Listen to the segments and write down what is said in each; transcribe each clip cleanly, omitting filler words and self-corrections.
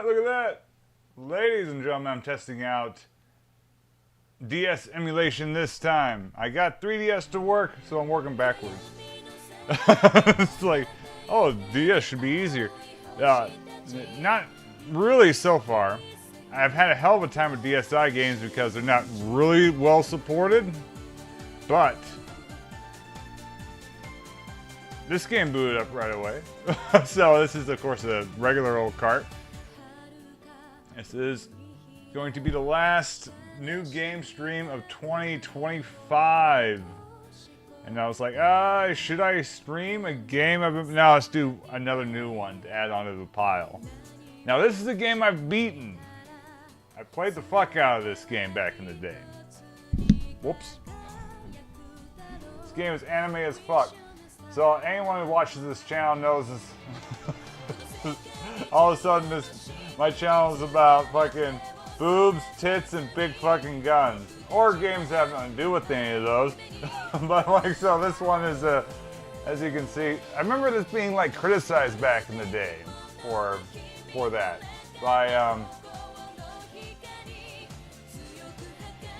that, look at that. Ladies and gentlemen, I'm testing out DS emulation this time. I got 3DS to work, so I'm working backwards. It's like, oh, DS should be easier. Not really so far. I've had a hell of a time with DSi games because they're not really well supported, but this game booted up right away. So this is, of course, a regular old cart. This is going to be the last new game stream of 2025. And I was like, should I stream a game? No, let's do another new one to add onto the pile. Now, this is a game I've beaten. I played the fuck out of this game back in the day. Whoops. This game is anime as fuck. So anyone who watches this channel knows this. All of a sudden, my channel is about fucking boobs, tits, and big fucking guns. Or games that have nothing to do with any of those. But like, so this one is, as you can see, I remember this being like criticized back in the day for that by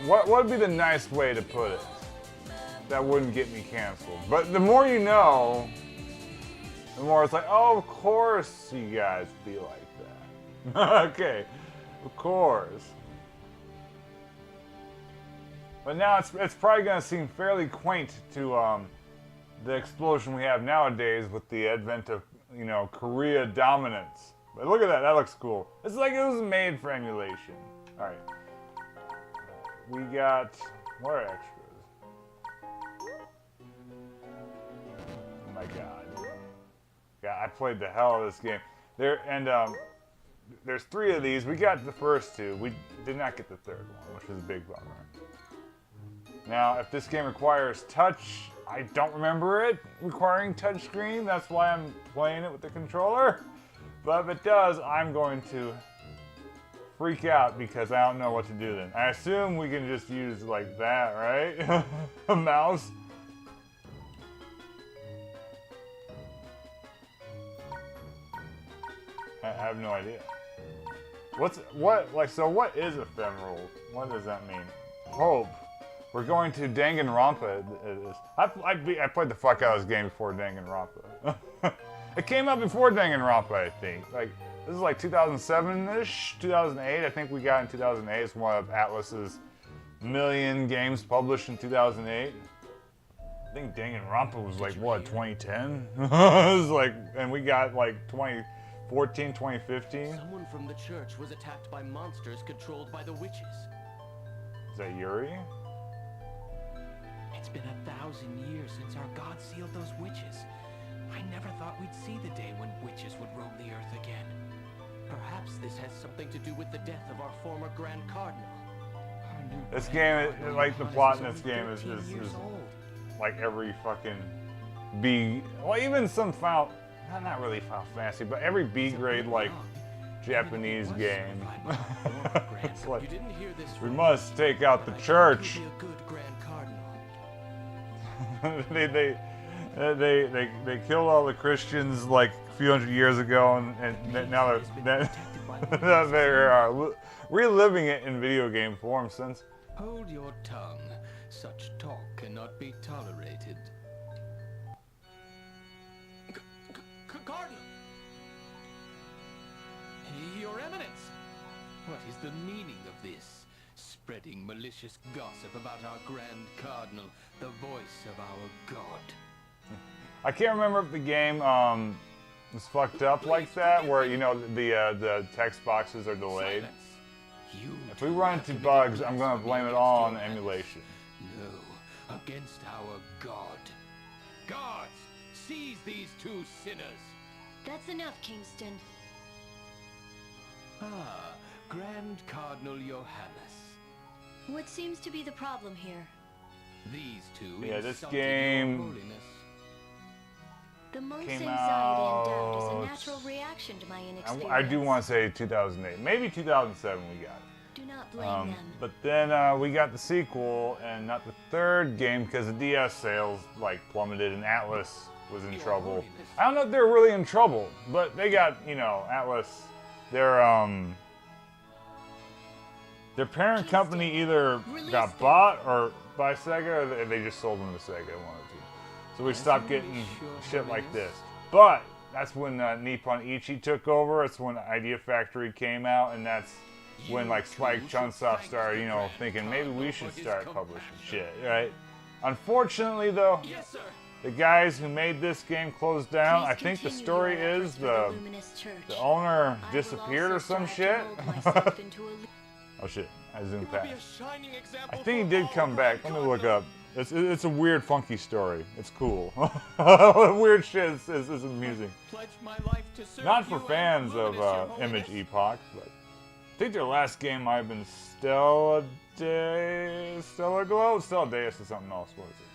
what would be the nice way to put it that wouldn't get me canceled? But the more you know, the more it's like, oh, of course you guys be like that. Okay, of course. But now it's probably going to seem fairly quaint to the explosion we have nowadays with the advent of, you know, Korea dominance. But look at that, that looks cool. It's like it was made for emulation. All right. We got more extras. Oh my god. Yeah, I played the hell out of this game. There's 3 of these. We got the first 2. We did not get the 3rd one, which was a big bummer. Now, if this game requires touch, I don't remember it requiring touchscreen. That's why I'm playing it with the controller. But if it does, I'm going to freak out because I don't know what to do then. I assume we can just use like that, right? A mouse. I have no idea. What is ephemeral? What does that mean? Hope. We're going to Danganronpa. I played the fuck out of this game before Danganronpa. It came out before Danganronpa, I think. Like, this is like 2007-ish, 2008. I think we got in 2008. It's one of Atlus's million games published in 2008. I think Danganronpa was like, what, 2010? It was like, and we got like 2014, 2015. Someone from the church was attacked by monsters controlled by the witches. Is that Yuri? It's been 1,000 years since our god sealed those witches. I never thought we'd see the day when witches would roam the earth again. Perhaps this has something to do with the death of our former Grand Cardinal. This game, like the plot in this game is like every fucking well, even some not really Final Fantasy, but every B-grade like Japanese game. It's like, we must take out the church. They killed all the Christians like a few hundred years ago, and now they're reliving it in video game form since. Hold your tongue. Such talk cannot be tolerated. Cardinal! Your Eminence! What is the meaning of this? Spreading malicious gossip about our Grand Cardinal, the voice of our god. I can't remember if the game was fucked up like that, where, you know, the text boxes are delayed. If we run into bugs, I'm going to blame it all on emulation. No, against our god. Guards, seize these 2 sinners. That's enough, Kingston. Ah, Grand Cardinal Johannes. What seems to be the problem here? These 2 Yeah, this insulted game your holiness. The monk's came anxiety and doubt is out. a natural reaction to my inexperience. I do want to say 2008, maybe 2007 we got it. Do not blame them. But then we got the sequel, and not the 3rd game because the DS sales like plummeted, and Atlus was in trouble. I don't know if they're really in trouble, but they got, you know, Atlus their parent company either got bought or by Sega, or they just sold them to Sega, one of the two. So we stopped getting shit like this. But that's when Nippon Ichi took over. It's when Idea Factory came out, and that's when like Spike Chunsoft started, you know, thinking maybe we should start publishing shit, right? Unfortunately, though, the guys who made this game closed down. I think the story is the owner disappeared or some shit. Oh shit, I zoomed past. I think he did come back. Let me look up. It's a weird, funky story. It's cool. Weird shit is amusing. Not for fans of Image Epoch, but I think their last game might have been Stella Glow? Stella Deus or something else. What is it?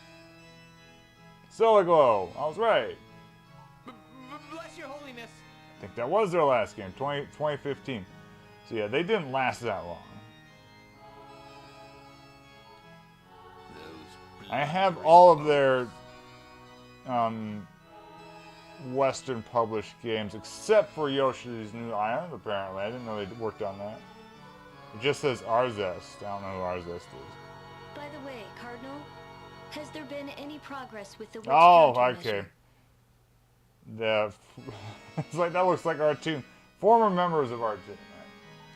Stella Glow. I was right. Bless your holiness. I think that was their last game, 2015. So yeah, they didn't last that long. I have all of their Western published games except for Yoshi's New Island, apparently. I didn't know they worked on that. It just says Arzest. I don't know who Arzest is. By the way, Cardinal, has there been any progress with the witch Oh, countermeasure? okay. It's like that looks like our team. Former members of our team.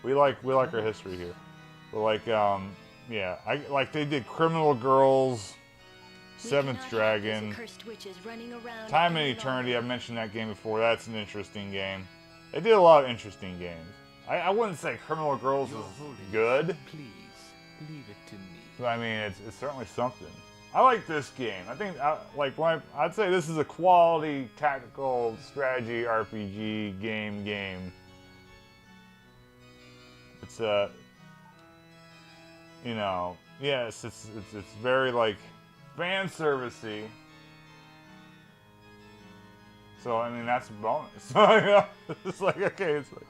We like our history here. But like yeah, they did Criminal Girls, Seventh Dragon, Time and Eternity. I've mentioned that game before. That's an interesting game. They did a lot of interesting games. I wouldn't say Criminal Girls is good. Please, leave it to me. But I mean, it's certainly something. I like this game. I think I'd say this is a quality tactical strategy RPG game. It's you know, yes, it's very like fan servicey. So I mean that's a bonus. You know? It's like okay, it's like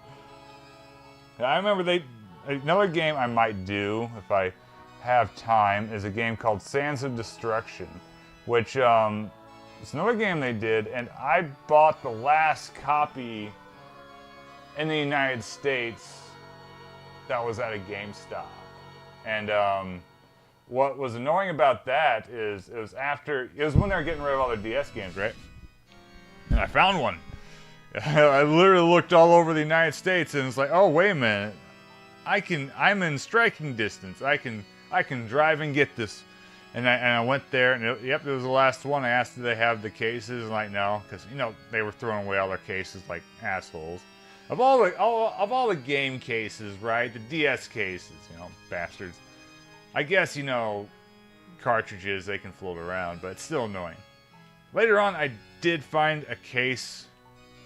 I remember another game I might do if I have time is a game called Sands of Destruction, which it's another game they did, and I bought the last copy in the United States that was at a GameStop. And what was annoying about that is it was when they were getting rid of all their DS games, right? And I found one. I literally looked all over the United States, and it's like, oh wait a minute, I'm in striking distance. I can drive and get this. And I went there, and it was the last one. I asked, do they have the cases? And like, no, because you know they were throwing away all their cases like assholes. Of all the game cases, right? The DS cases, you know, bastards. I guess, you know, cartridges, they can float around, but it's still annoying. Later on, I did find a case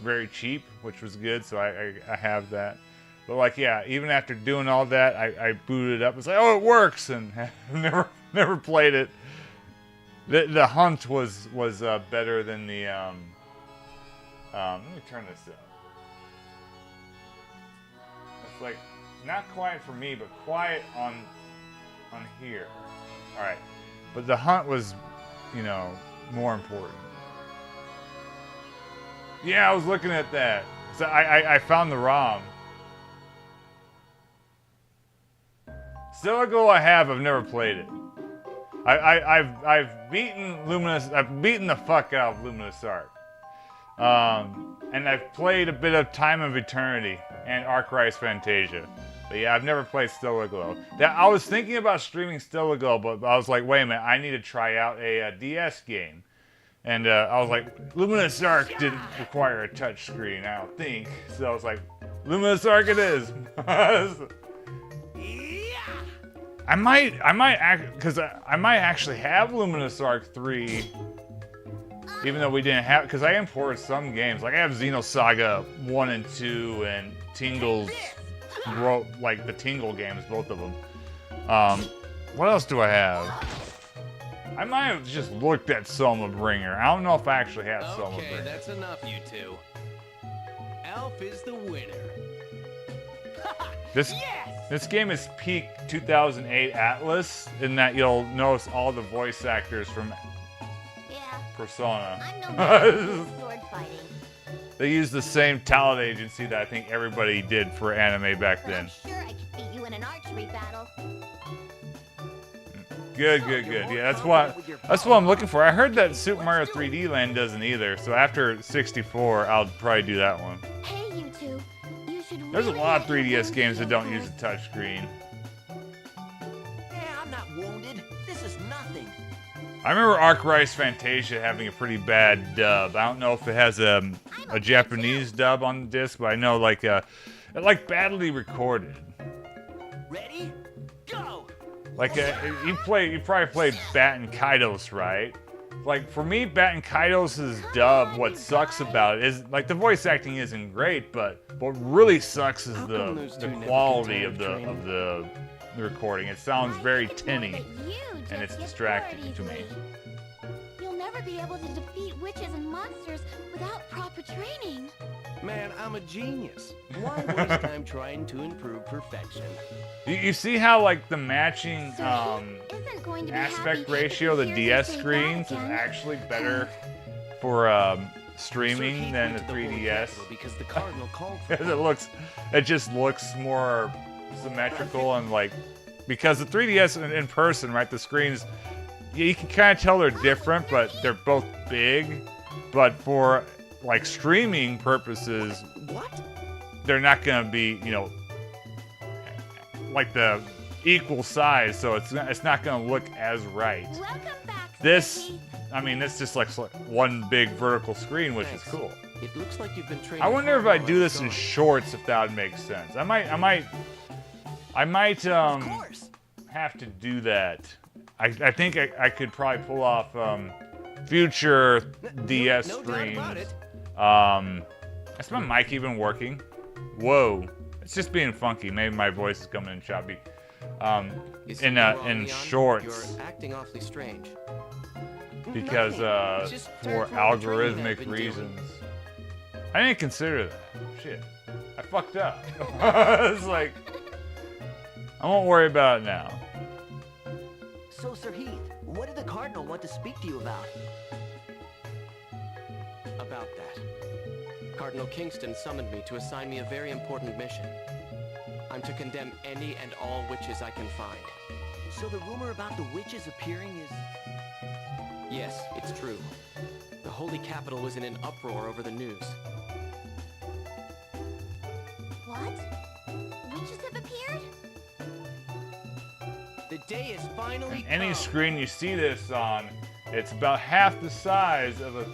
very cheap, which was good, so I have that. But like, yeah, even after doing all that, I booted it up. It's like, oh, it works, and never played it. The hunt was better than the let me turn this up. It's like not quiet for me, but quiet on here. All right, but the hunt was, you know, more important. Yeah, I was looking at that. So I found the ROM. Stella Glow I've never played it. I've beaten Luminous. I've beaten the fuck out of Luminous Arc. And I've played a bit of Time of Eternity and Arc Rise Fantasia. But yeah, I've never played Stella Glow. I was thinking about streaming Stella Glow, but I was like, wait a minute, I need to try out a DS game. And I was like, Luminous Arc didn't require a touch screen, I don't think. So I was like, Luminous Arc it is. I might actually have Luminous Arc 3, even though we didn't have, because I imported some games. Like I have Xenosaga 1 and 2 and Tingle's, like the Tingle games, both of them. What else do I have? I might have just looked at Soma Bringer. I don't know if I actually have Soma Bringer. Okay, that's enough, you two. Elf is the winner. This game is peak 2008 Atlas, in that you'll notice all the voice actors from Persona. I'm no man for sword fighting. They used the same talent agency that I think everybody did for anime back then. I'm sure I could beat you in an archery battle. Good. Yeah, that's what I'm looking for. I heard that Super Mario 3D Land doesn't either, so after 64, I'll probably do that one. Hey, you two. You should There's a really lot of let your 3DS games that don't go. use a touchscreen. I'm not wounded. This is nothing. I remember Arc Rice Fantasia having a pretty bad dub. I don't know if it has a Japanese dub on the disc, but I know like badly recorded. Ready? Go! Like you probably played Batten Kaitos, right? Like for me, Batten Kaitos' dub, what sucks about it is like the voice acting isn't great, but what really sucks is the quality of the recording. It sounds very tinny, and it's distracting to me. You'll never be able to defeat witches and monsters without proper training. Man, I'm a genius. Why waste time trying to improve perfection? You see how like the matching Isn't going to be aspect happy ratio of the if DS you say that screens is again. actually better for streaming Sir, than he the went to Holy 3DS. Capital because the Cardinal called for It just looks more symmetrical and like because the 3DS in person, right? The screens, you can kind of tell they're different, but they're both big. But for like streaming purposes, What? they're not gonna be, like the equal size, so it's not gonna look as right. Welcome back, This, Squishy. I mean, it's just like one big vertical screen, which is Thanks. cool. It looks like you've been training. I wonder if hard I while do was this in gone. shorts, if that would make sense. I might Of course. have to do that. I think I could probably pull off future DS no doubt streams. about it. Is my mic even working? Whoa, it's just being funky. Maybe my voice is coming in choppy. Is In something wrong, in Leon? shorts You're acting awfully strange. because Nothing. It's just for from all the training I've algorithmic been doing. reasons. I didn't consider that. Shit, I fucked up. It's like I won't worry about it now. So, Sir Heath, what did the Cardinal want to speak to you about? About that, Cardinal Kingston summoned me to assign me a very important mission. I'm to condemn any and all witches I can find. So the rumor about the witches appearing is... Yes, it's true. The Holy Capital was in an uproar over the news. What? Witches have appeared? The day is finally Any come. screen you see this on, it's about half the size of a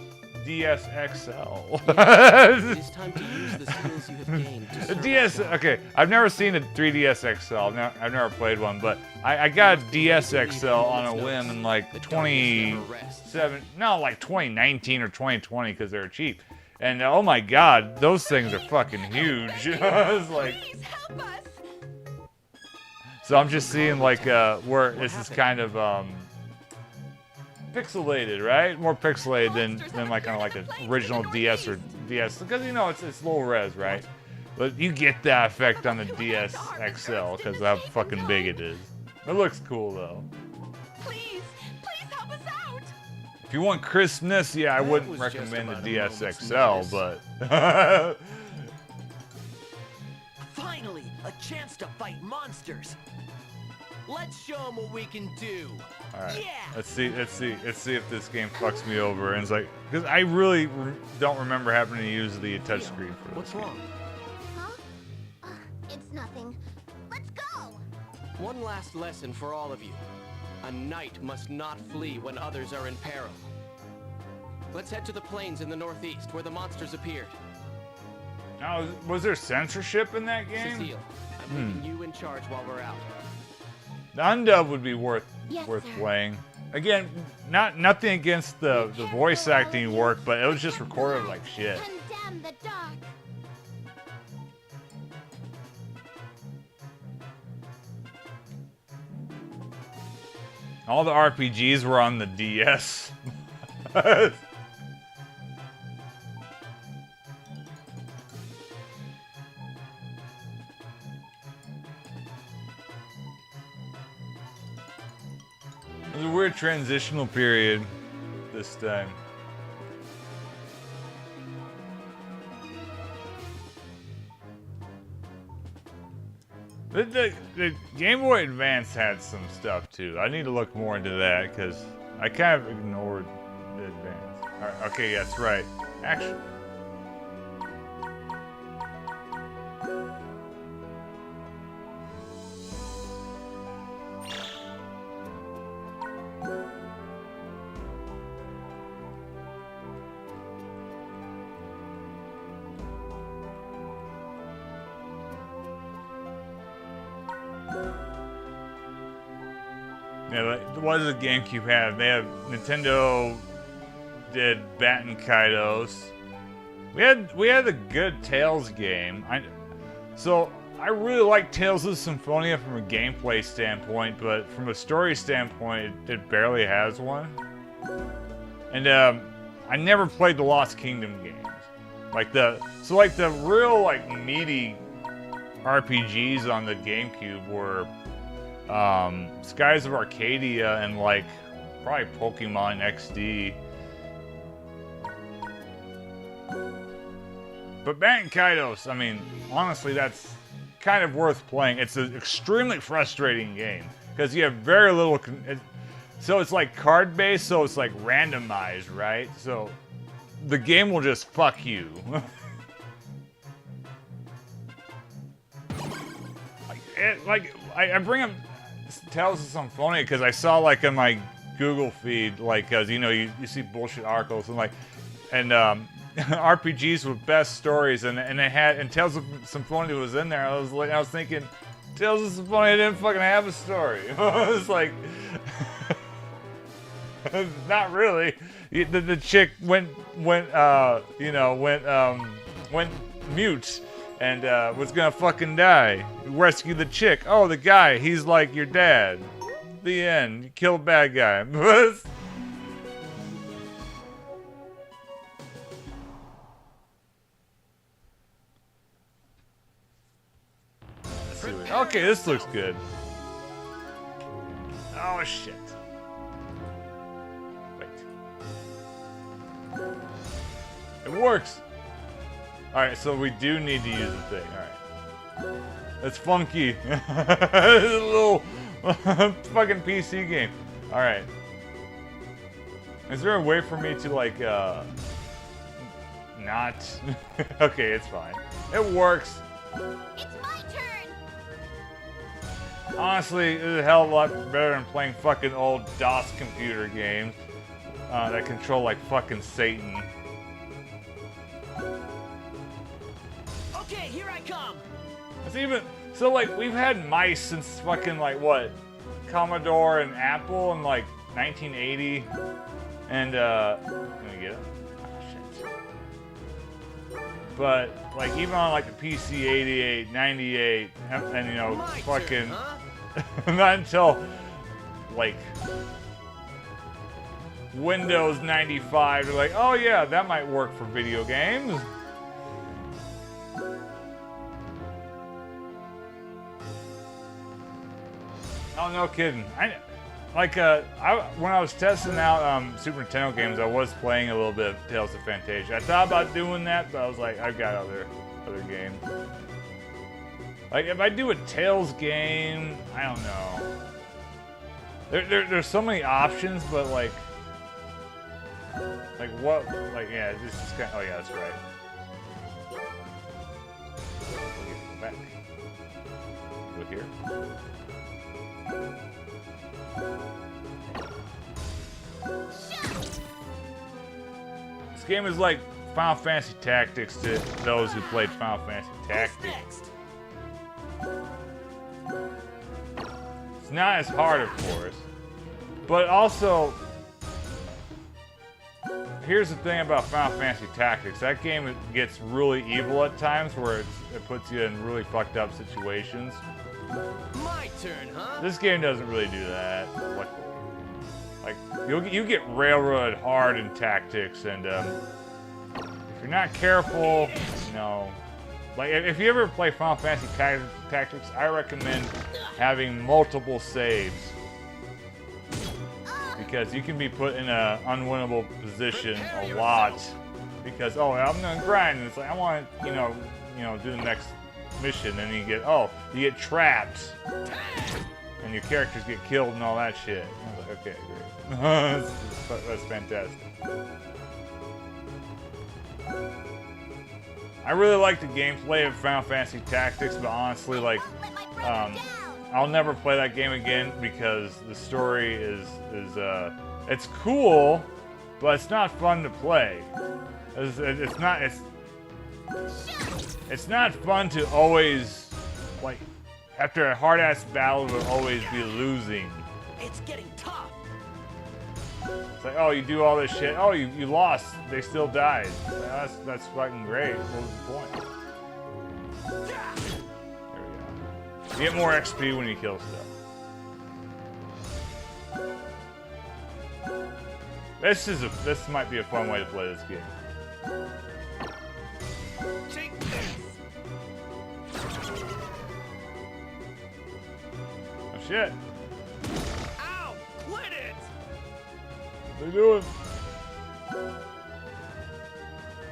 DS XL. It is time to use the skills you have gained to The serve DS, our God. okay, I've never seen a 3DS XL. I've never played one, but I got a DS XL on a whim in like The darkness never rests. 2019 or 2020 because they were cheap. And oh my god, those things are fucking huge. It's like, Please help us. so I'm just seeing like where this is kind of pixelated, right? More pixelated than like kind of like an original DS or DS because it's low res, right? But you get that effect on the DS XL because of how fucking big it is. It looks cool though. Please help us out. If you want crispness, yeah, I That wouldn't was just recommend the about a DS moment's XL, notice. but Finally, a chance to fight monsters. Let's show them what we can do. all right. Yeah. Let's see if this game fucks me over. And it's like, because I really don't remember having to use the touchscreen for this. What's wrong? Huh? It's nothing. Let's go. One last lesson for all of you. A knight must not flee when others are in peril. Let's head to the plains in the northeast where the monsters appeared. Now, was there censorship in that game? Cecile, I'm leaving you in charge while we're out. The undub would be worth Yes, sir. playing. Again, nothing against the voice acting work, but it was just recorded like shit. Condemn the dark. All the RPGs were on the DS. It was a weird transitional period this time. The Game Boy Advance had some stuff too. I need to look more into that because I kind of ignored the Advance. Alright, okay, that's right. Actually. Yeah, what does the GameCube have? They have Nintendo did Batten Kaitos. We had a good Tales game. So I really like Tales of Symphonia from a gameplay standpoint, but from a story standpoint, it barely has one. And I never played the Lost Kingdom games. Like the real meaty RPGs on the GameCube were Skies of Arcadia and probably Pokemon XD. But Batten Kaitos, I mean, honestly, that's kind of worth playing. It's an extremely frustrating game because you have very little. So it's like card based, so it's like randomized, right? So the game will just fuck you. I bring up Tales of Symphonia because I saw in my Google feed because you see bullshit articles and RPGs with best stories and Tales of Symphonia was in there. I was thinking Tales of Symphonia didn't fucking have a story. It was not really. The chick went mute and was gonna fucking die. Rescue the chick. Oh, the guy, he's like your dad. The end. You kill a bad guy. Okay, this looks good. Oh shit. Wait. It works. Alright, so we do need to use the thing. Alright. That's funky. It's a little fucking PC game. Alright. Is there a way for me to not? Okay, it's fine. It works. It's my turn! Honestly, it's a hell of a lot better than playing fucking old DOS computer games that control like fucking Satan. Okay, here I come. It's even so we've had mice since fucking what, Commodore and Apple in 1980, and let me get it. Oh, shit. But even on the PC 88, 98, and My fucking turn, huh? not until Windows 95, they're oh yeah, that might work for video games. Oh, no kidding. When I was testing out Super Nintendo games, I was playing a little bit of Tales of Fantasia. I thought about doing that, but I was I've got other games. If I do a Tales game, I don't know. There's so many options, but what? Yeah, this is kind of. Oh yeah, that's right. Go back. Go here. This game is like Final Fantasy Tactics to those who played Final Fantasy Tactics. It's not as hard, of course, but also here's the thing about Final Fantasy Tactics. That game gets really evil at times where it puts you in really fucked up situations. My turn, huh? This game doesn't really do that. You get railroaded hard in Tactics, and if you're not careful, if you ever play Final Fantasy Tactics, I recommend having multiple saves because you can be put in an unwinnable position a lot. Because I'm gonna grind, and it's I want to do the next mission, and you get trapped, and your characters get killed and all that shit. I was like, okay, great. That's fantastic. I really like the gameplay of Final Fantasy Tactics, but honestly, like, I'll never play that game again because the story is it's cool, but it's not fun to play. It's not fun to always, like, after a hard-ass battle to always be losing. It's getting tough. It's like, oh, you do all this shit. Oh, you lost. They still died. That's fucking great. What was the point? There we go. You get more XP when you kill stuff. This might be a fun way to play this game. Take this. Oh shit. Ow! Quit it! What are they doing?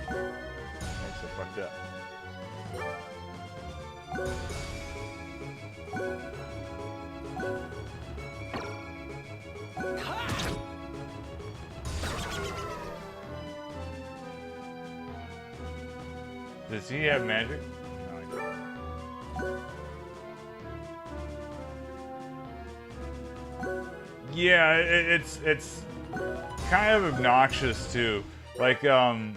I'm so fucked up. Does he have magic? No, he doesn't. Yeah, it's kind of obnoxious too. Like, and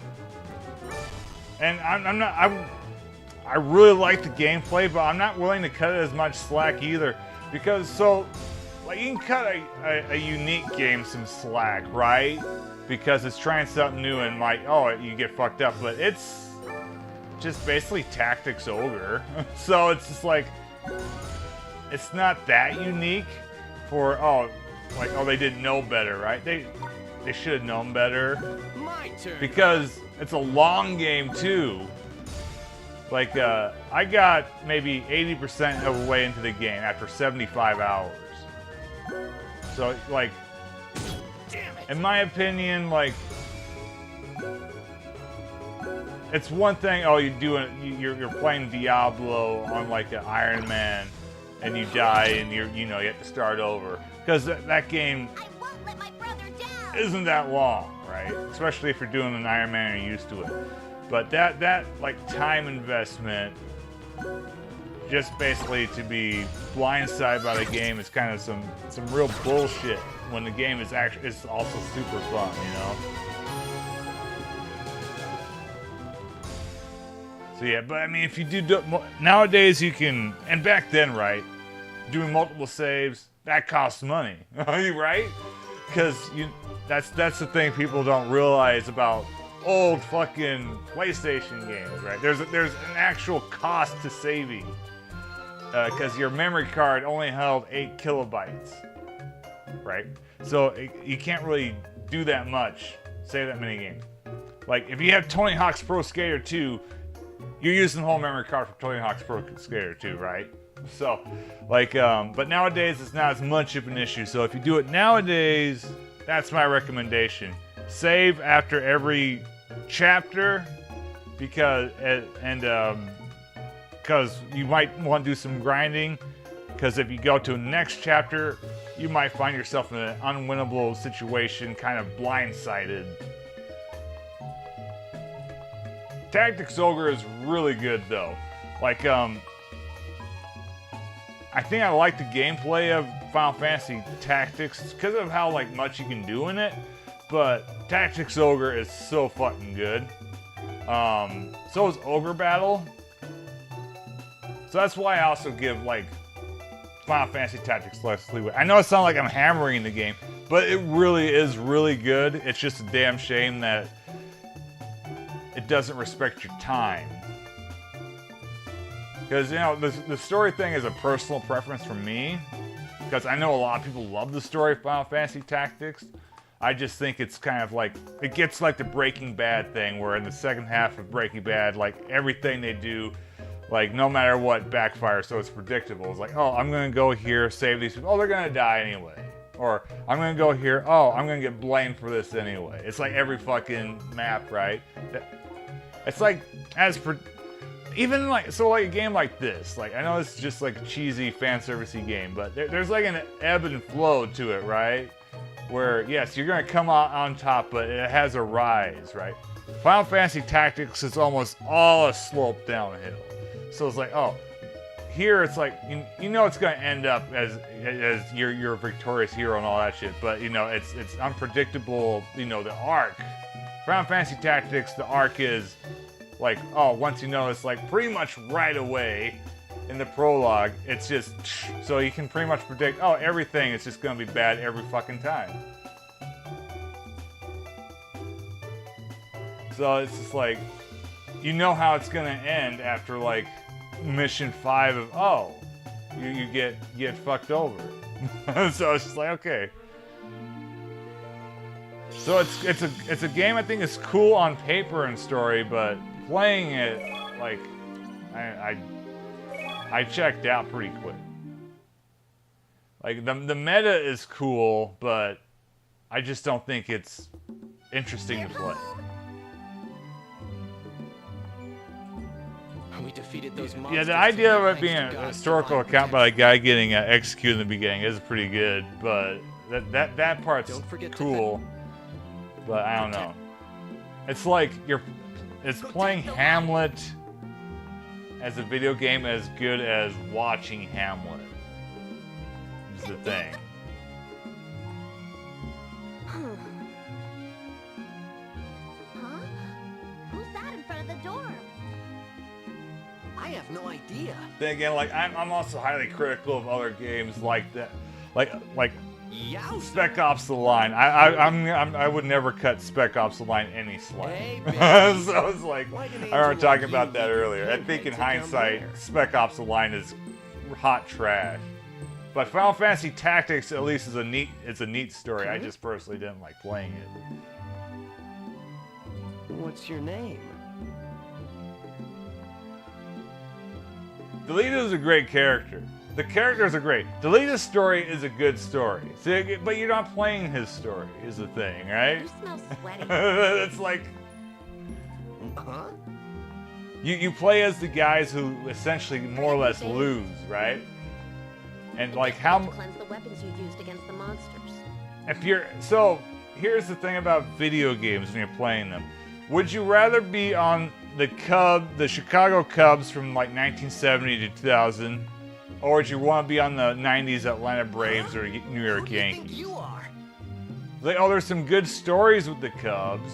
I really like the gameplay, but I'm not willing to cut it as much slack either, because like, you can cut a unique game some slack, right? Because it's trying something new and like, oh, you get fucked up, but it's just basically Tactics Ogre. So it's just like, it's not that unique for, they didn't know better, right? They should have known better. My turn. Because it's a long game too. Like, I got maybe 80% of the way into the game after 75 hours. So, like, Damn it. in my opinion, like, it's one thing, you're playing Diablo on like an Iron Man, and you die, and you have to start over. Because that game I won't let my brother down. isn't that long, right? Especially if you're doing an Iron Man and you're used to it. But that like time investment, just basically to be blindsided by the game, is kind of some real bullshit when the game is also super fun, you know? So yeah, but I mean, if you do nowadays you can, and back then, right, doing multiple saves, that costs money, right? Because that's the thing people don't realize about old fucking PlayStation games, right? There's an actual cost to saving, because your memory card only held 8 kilobytes, right? So you can't really do that much, save that many games. Like, if you have Tony Hawk's Pro Skater 2, you're using the whole memory card for Tony Hawk's Pro Skater 2, right? So, like, but nowadays it's not as much of an issue. So if you do it nowadays, that's my recommendation. Save after every chapter, because you might want to do some grinding. Because if you go to the next chapter, you might find yourself in an unwinnable situation, kind of blindsided. Tactics Ogre is really good though. Like, I think I like the gameplay of Final Fantasy Tactics because of how like much you can do in it. But Tactics Ogre is so fucking good. So is Ogre Battle. So that's why I also give like Final Fantasy Tactics less leeway. I know it sounds like I'm hammering the game, but it really is really good. It's just a damn shame that it doesn't respect your time. Because, you know, the story thing is a personal preference for me. Because I know a lot of people love the story of Final Fantasy Tactics. I just think it's kind of like, it gets like the Breaking Bad thing, where in the second half of Breaking Bad, like everything they do, like no matter what, backfires, so it's predictable. It's like, oh, I'm gonna go here, save these people. Oh, they're gonna die anyway. Or I'm gonna go here, oh, I'm gonna get blamed for this anyway. It's like every fucking map, right? It's like, even like, so like a game like this, like I know it's just like a cheesy fan servicey game, but there's like an ebb and flow to it, right? Where yes, you're gonna come out on top, but it has a rise, right? Final Fantasy Tactics is almost all a slope downhill. So it's like, oh, here it's like you know it's gonna end up as you're a victorious hero and all that shit, but you know it's unpredictable. You know, the arc, Final Fantasy Tactics, the arc is like, oh, once you know, it's like pretty much right away in the prologue. It's just so you can pretty much predict, oh, everything is just gonna be bad every fucking time. So it's just like, you know how it's gonna end after like mission 5 of, oh, you get fucked over. So it's just like, okay. So it's a game I think is cool on paper and story, but playing it, like, I checked out pretty quick. Like the meta is cool, but I just don't think it's interesting to play. We defeated those monsters. Yeah, the idea of it being a historical account by a guy getting executed in the beginning is pretty good, but that part's cool. But I don't know. It's like it's playing Hamlet as a video game as good as watching Hamlet. Is the thing. Huh? Who's that in front of the door? I have no idea. Then again, like I'm also highly critical of other games like that, like Yowza. Spec Ops: The Line. I would never cut Spec Ops: The Line any slack. Hey, So it's like, I remember talking about that earlier. I think in hindsight, Spec Ops: The Line is hot trash. But Final Fantasy Tactics at least is a neat story. I just personally didn't like playing it. What's your name? Delita's a great character. The characters are great. Delita's story is a good story. See, but you're not playing his story, is the thing, right? You smell sweaty. It's like, Huh? you play as the guys who essentially more or less lose, right? And like how Cleanse the weapons you used against the monsters. so here's the thing about video games when you're playing them. Would you rather be on the Chicago Cubs from like 1970 to 2000, or would you want to be on the 90s Atlanta Braves or New York Who do you think Yankees? you are? Like, oh, there's some good stories with the Cubs,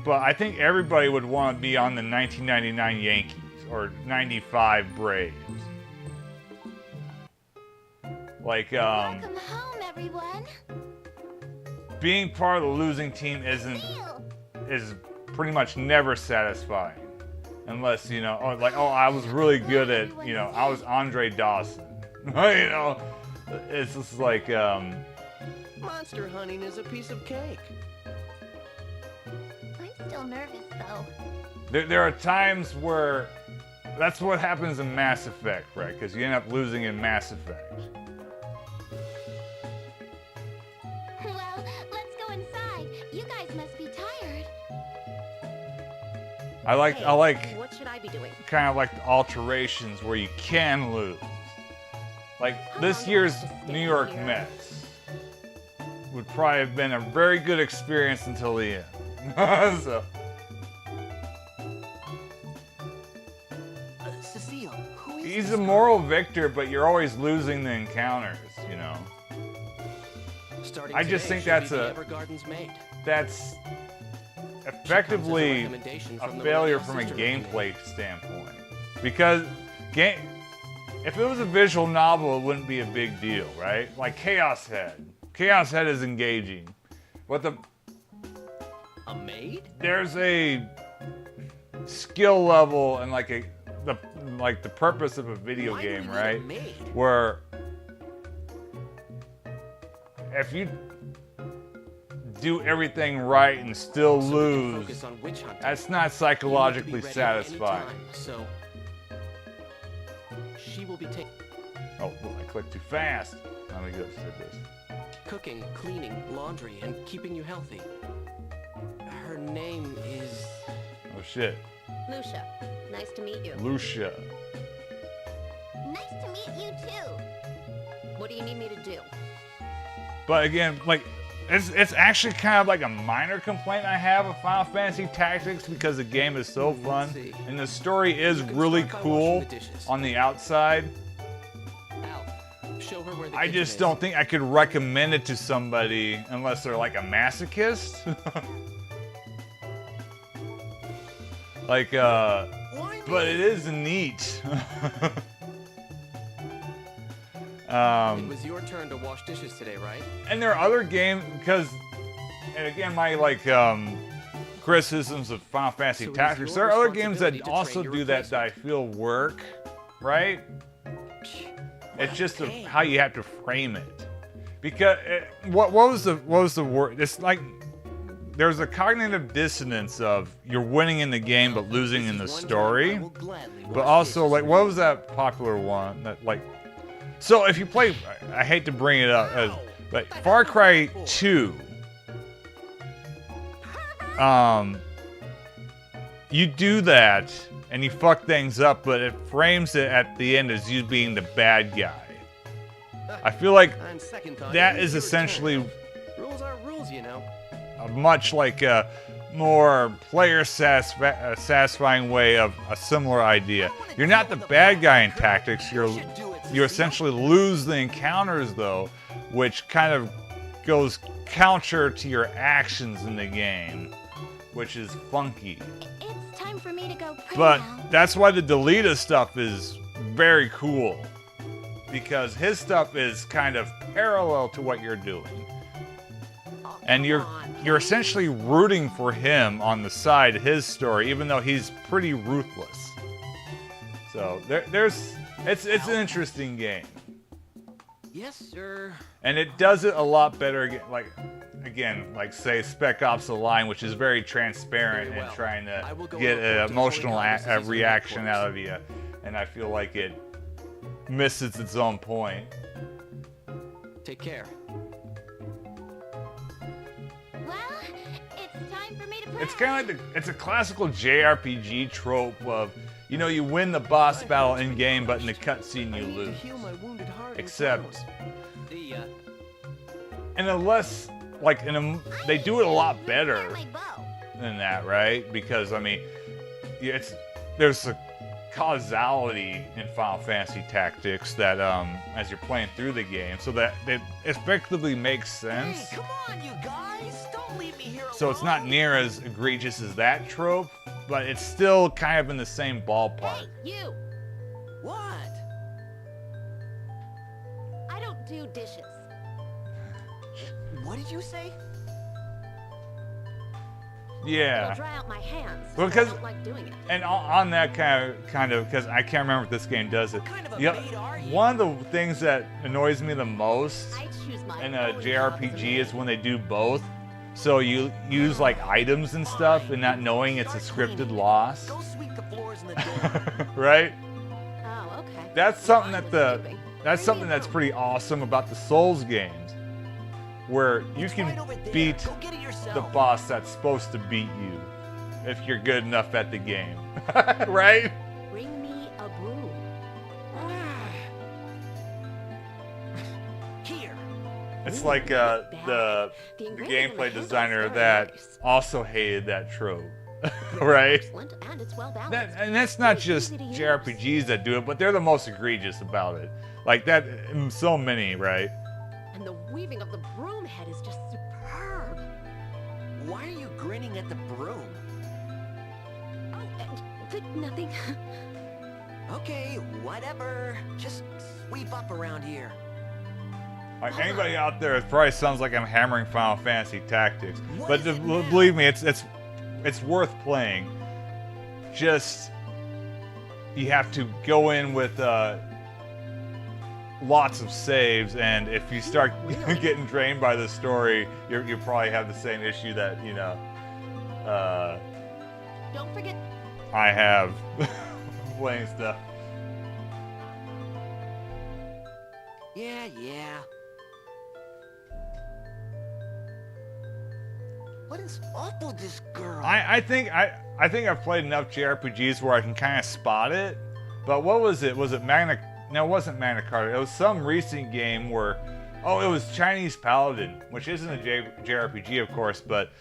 but I think everybody would want to be on the 1999 Yankees or 95 Braves. Like, Welcome home, everyone. being part of the losing team is pretty much never satisfying. Unless, you know, I was really good at, you know, I was Andre Dawson. You know, it's just like, Monster hunting is a piece of cake. I'm still nervous, though. there are times where that's what happens in Mass Effect, right? Because you end up losing in Mass Effect. Well, let's go inside. You guys must be tired. I like What should I be doing? kind of like the alterations where you can lose. Like this year's New York Mets would probably have been a very good experience until the end. So, Cecile, who is he's this a moral victor, but you're always losing the encounters, you know. Starting I just today think should that's be the a- Evergarden's maid. That's She comes as effectively recommendation a from the failure Radio from a Sisterhood gameplay standpoint. Because if it was a visual novel, it wouldn't be a big deal, right? Like Chaos Head. Chaos Head is engaging. But A maid? there's a skill level and like the purpose of a video Why do we game, need a right? maid? Where if you do everything right and still So we can lose, focus on witch hunting. that's not You need to be psychologically ready at any satisfying. time, so she will be Oh, I clicked too fast. Let me go to this. cooking, cleaning, laundry, and keeping you healthy. Her name is... Oh shit. Lucia, Nice to meet you. Lucia. Nice to meet you too. What do you need me to do? But again, like, it's actually kind of like a minor complaint I have of Final Fantasy Tactics because the game is so fun see. and the story is You can really start by cool washing the dishes. on the outside. Al, show her where the I kitchen just is. don't think I could recommend it to somebody unless they're like a masochist. Like, but it is neat. It was your turn to wash dishes today, right? And there are other games because, and again, my like criticisms of Final Fantasy So it is Tactics. your There are other games responsibility that to also train your do that I feel work, right? It's just how you have to frame it. Because what was the word? It's like there's a cognitive dissonance of you're winning in the game but losing in the story. But also, like, what was that popular one that like? So if you play, I hate to bring it up, but Far Cry 2, you do that and you fuck things up, but it frames it at the end as you being the bad guy. I feel like On second thought, that it is your essentially turn. Rules are rules, you know. a much like a more player satisfying way of a similar idea. You're not the bad guy in Tactics. You essentially lose the encounters though, which kind of goes counter to your actions in the game, which is funky. It's time for me to go pray But now. that's why the Delita stuff is very cool, because his stuff is kind of parallel to what you're doing. And you're essentially rooting for him on the side of his story, even though he's pretty ruthless. So it's an interesting game, Yes, sir. and it does it a lot better. Like say Spec Ops: The Line, which is very transparent Very well. and trying I will to go get report an to emotional Holy Congress as reaction headquarters. out of you, and I feel like it misses its own point. Take care. Well, it's time for me to pray. It's kind of like it's a classical JRPG trope of, you know, you win the boss battle in game, but in the cutscene I you need to lose. heal my wounded heart and Except, clothes. The and unless like they do it a lot better Fire my bow. than that, right? Because I mean, there's a causality in Final Fantasy Tactics that as you're playing through the game, so that it effectively makes sense. Hey, come on, you guys! Don't leave me here alone. So it's not near as egregious as that trope, but it's still kind of in the same ballpark. Hey, you! What? I don't do dishes. What did you say? It'll Yeah. dry out my hands. Well, I 'cause- don't like doing it. And on that kind of, because I can't remember if this game does it. What kind of a Yeah, maid are you? one of the things that annoys me the most I choose my in a own JRPG jobs is when they do both. So you use like items and stuff and not knowing it's a scripted loss, Go sweep the floors in the dorm. right? Oh, okay. That's something that Sweeping. that's something that's pretty awesome about the Souls games, where you It's can right over there. beat Go get it yourself. the boss that's supposed to beat you if you're good enough at the game, right? Bring me a broom. Here. It's like the gameplay designer that also hated that trope, right? Excellent, and it's well balanced. And that's not It's just easy to use. JRPGs that do it, but they're the most egregious about it. Like that, so many, right? And the weaving of the broom head is just superb. Why are you grinning at the broom? Oh, nothing. Okay, whatever. Just sweep up around here. Like anybody out there, it probably sounds like I'm hammering Final Fantasy Tactics, What but is it now? believe me, it's worth playing. Just you have to go in with lots of saves, and if you start getting drained by the story, you probably have the same issue that Don't forget. I have playing stuff. Yeah. What is up with this girl? I think I've played enough JRPGs where I can kind of spot it. But what was it? Was it Magna? No, it wasn't Magna Carta. It was some recent game where, oh, it was Chinese Paladin, which isn't a JRPG, of course, but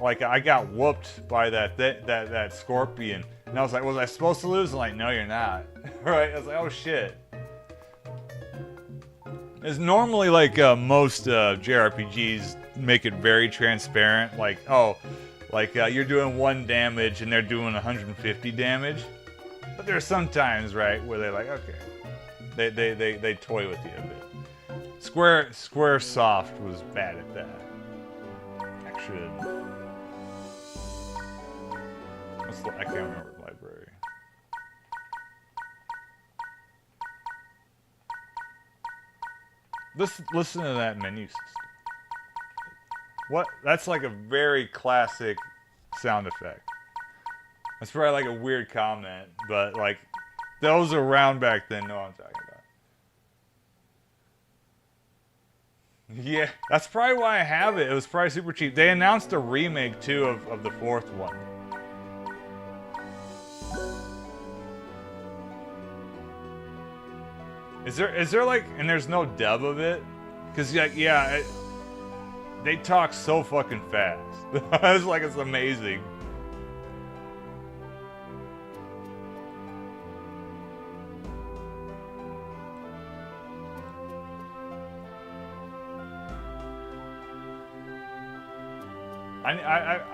like I got whooped by that scorpion, and I was like, was I supposed to lose? I'm like, no, you're not. Right? I was like, oh shit. It's normally like most JRPGs make it very transparent, like, oh, like you're doing 1 damage and they're doing 150 damage. But there's some times, right, where they're like, okay, they toy with you a bit. Square Soft was bad at that. Actually, I can't remember the library. Listen to that menu system. What? That's like a very classic sound effect. That's probably like a weird comment, but like those around back then know what I'm talking about. Yeah, that's probably why I have it. It was probably super cheap. They announced a remake too of the 4th one. Is there like, and there's no dub of it? Cause like, yeah, they talk so fucking fast. It's like, it's amazing.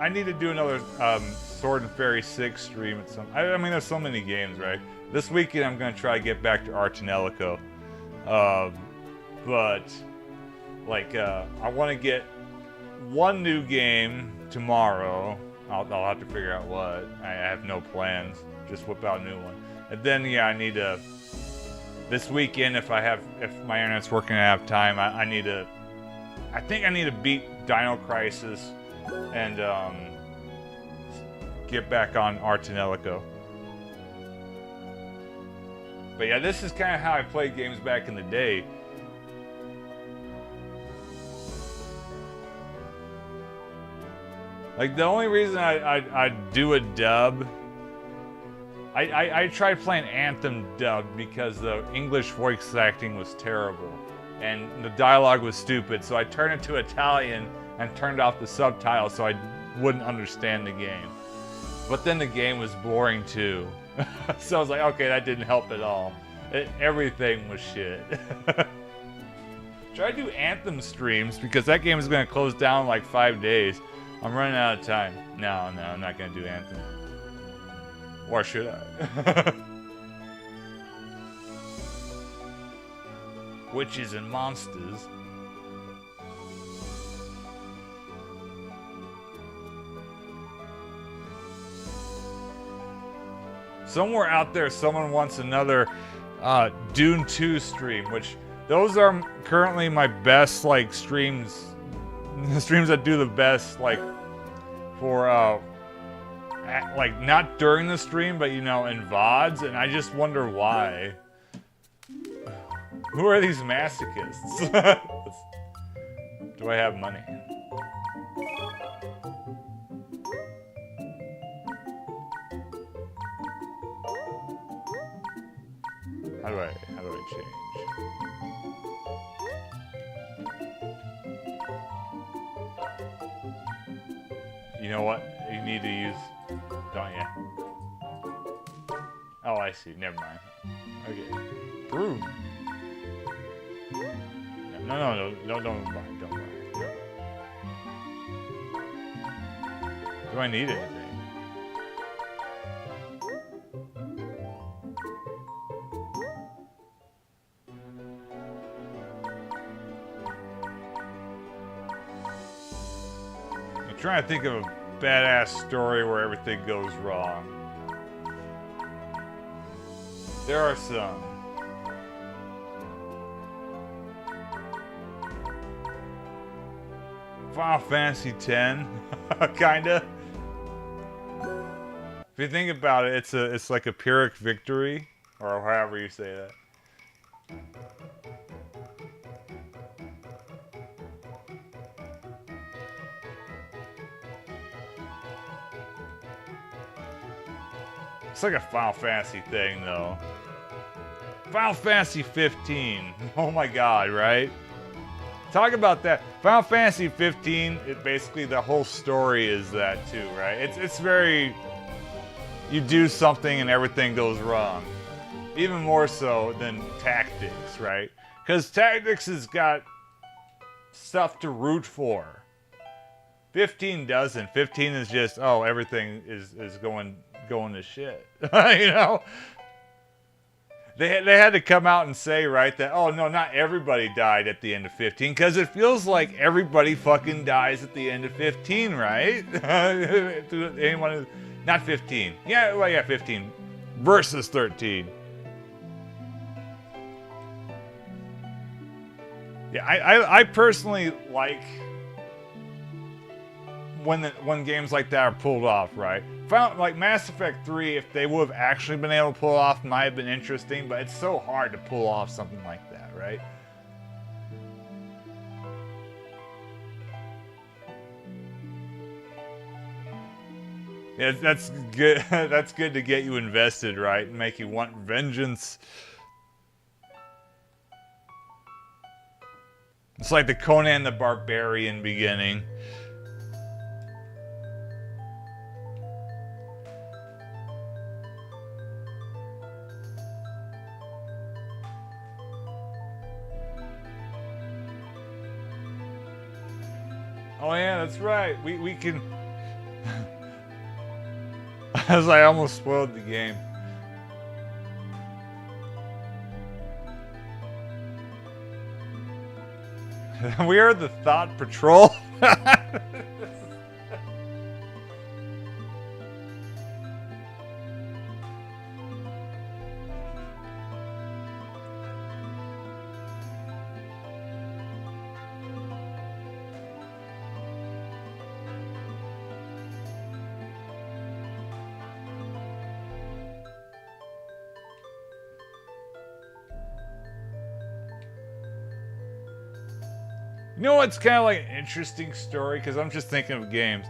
I need to do another Sword and Fairy 6 stream at some. I mean, there's so many games, right? This weekend I'm gonna try to get back to Arch and Ellico, but like I want to get one new game tomorrow. I'll have to figure out what. I have no plans. Just whip out a new one, and then yeah, I need to. This weekend, if my internet's working and I have time, I need to. I think I need to beat Dino Crisis and get back on Arch and Ellico. But yeah, this is kind of how I played games back in the day. Like, the only reason I do a dub, I tried playing Anthem dubbed because the English voice acting was terrible and the dialogue was stupid, so I turned it to Italian and turned off the subtitles so I wouldn't understand the game. But then the game was boring too. So I was like, okay, that didn't help at all. Everything was shit. Try to do Anthem streams because that game is going to close down in like 5 days. I'm running out of time. No, I'm not going to do Anthem. Or should I? Witches and monsters. Somewhere out there, someone wants another Dune 2 stream, which those are currently my best like streams, the streams that do the best like for like not during the stream, but you know, in VODs, and I just wonder why. Who are these masochists? Do I have money? How do I change? You know what? You need to use, don't you? Oh, I see. Never mind. Okay. Broom. No, don't buy. Don't buy. Do I need anything? I'm trying to think of a badass story where everything goes wrong. There are some. Final Fantasy X, kinda. If you think about it, it's like a Pyrrhic victory, or however you say that. It's like a Final Fantasy thing, though. Final Fantasy 15. Oh my god, right? Talk about that. Final Fantasy 15, it basically, the whole story is that too, right? It's very... You do something and everything goes wrong. Even more so than Tactics, right? Because Tactics has got stuff to root for. 15 doesn't. 15 is just, oh, everything is going to shit. You know? They had to come out and say, right, that, oh, no, not everybody died at the end of 15, because it feels like everybody fucking dies at the end of 15, right? Anyone who... Not 15. Yeah, well, yeah, 15 versus 13. Yeah, I personally like when games like that are pulled off, right? Like Mass Effect 3, if they would have actually been able to pull it off, might have been interesting, but it's so hard to pull off something like that, right? Yeah, that's good. That's good to get you invested, right? And make you want vengeance. It's like the Conan the Barbarian beginning. Oh yeah, that's right. We can... As I almost spoiled the game. We are the Thought Patrol. You know what's kind of like an interesting story? Because I'm just thinking of games.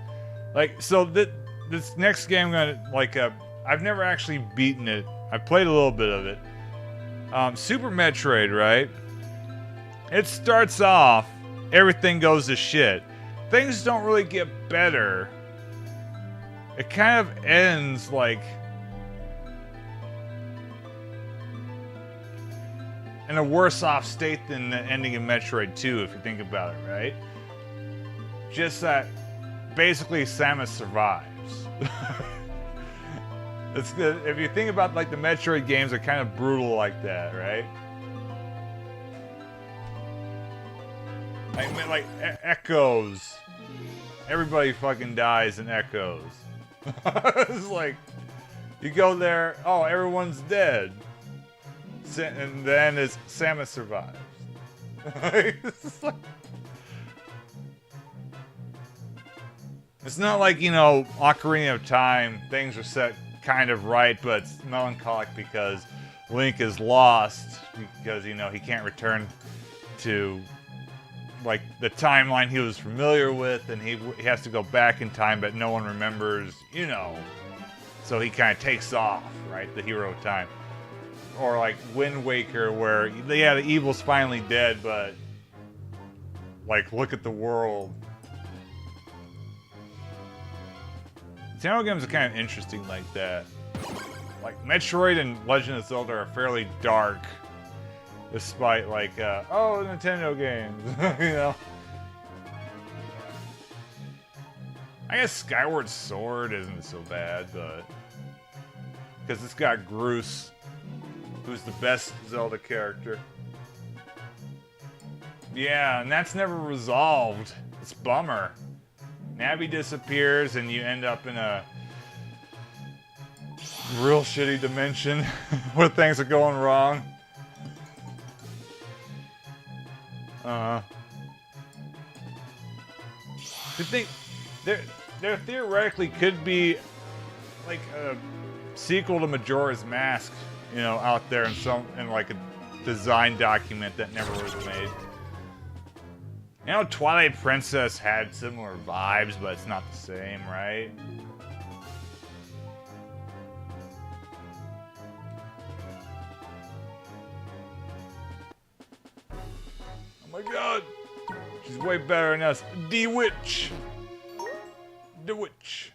Like, so this next game, I'm gonna, like, I've never actually beaten it. I played a little bit of it. Super Metroid, right? It starts off, everything goes to shit. Things don't really get better. It kind of ends, like... in a worse off state than the ending of Metroid 2, if you think about it, right? Just that basically Samus survives. It's good. If you think about like the Metroid games, are kind of brutal like that, right? I mean, like Echoes. Everybody fucking dies in Echoes. It's like you go there, oh, everyone's dead. And then Samus survives. It's not like, you know, Ocarina of Time, things are set kind of right, but it's melancholic because Link is lost because, you know, he can't return to, like, the timeline he was familiar with, and he has to go back in time, but no one remembers, you know. So he kind of takes off, right, the hero of time. Or like Wind Waker, where, yeah, the evil's finally dead, but, like, look at the world. Nintendo games are kind of interesting like that. Like, Metroid and Legend of Zelda are fairly dark, despite, like, oh, Nintendo games, you know? I guess Skyward Sword isn't so bad, but... because it's got Groose, who's the best Zelda character. Yeah, and that's never resolved. It's a bummer. Navi disappears and you end up in a real shitty dimension where things are going wrong. You think there theoretically could be like a sequel to Majora's Mask, you know, out there in like a design document that never was made. You know, Twilight Princess had similar vibes, but it's not the same, right? my god. She's way better than us. The Witch. The Witch.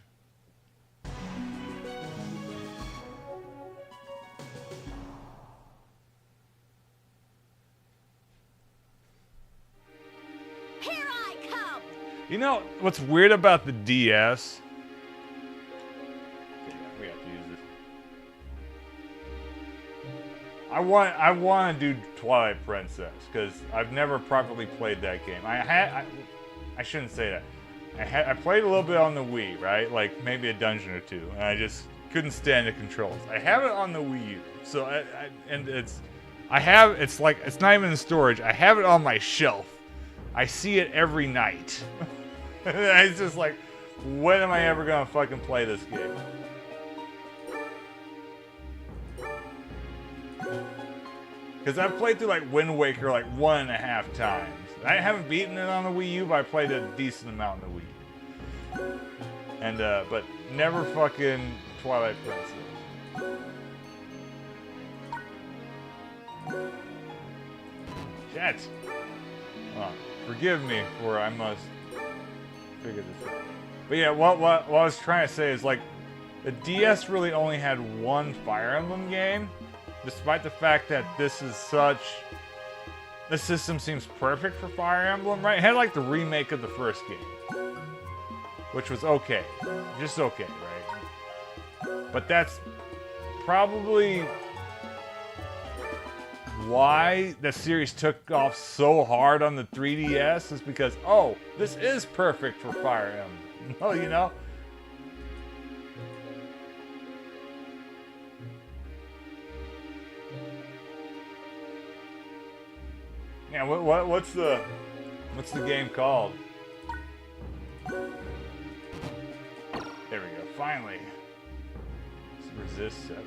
Here I come! You know what's weird about the DS? Okay, yeah, we have to use this. I want to do Twilight Princess because I've never properly played that game. I shouldn't say that. I played a little bit on the Wii, right? Like maybe a dungeon or two, and I just couldn't stand the controls. I have it on the Wii U, so it's like it's not even in storage. I have it on my shelf. I see it every night. It's just like, when am I ever gonna fucking play this game? Because I've played through like Wind Waker like 1.5 times. I haven't beaten it on the Wii U, but I played a decent amount in the Wii. And but never fucking Twilight Princess. Shit. Forgive me for I must figure this out. But yeah, what I was trying to say is like the DS really only had one Fire Emblem game, despite the fact that this system seems perfect for Fire Emblem, right? It had like the remake of the first game, which was okay, just okay, right? But that's probably why the series took off so hard on the 3DS, is because, oh, this is perfect for Fire Emblem. Oh, you know? Yeah, what's the game called? There we go, finally. Let's resist it.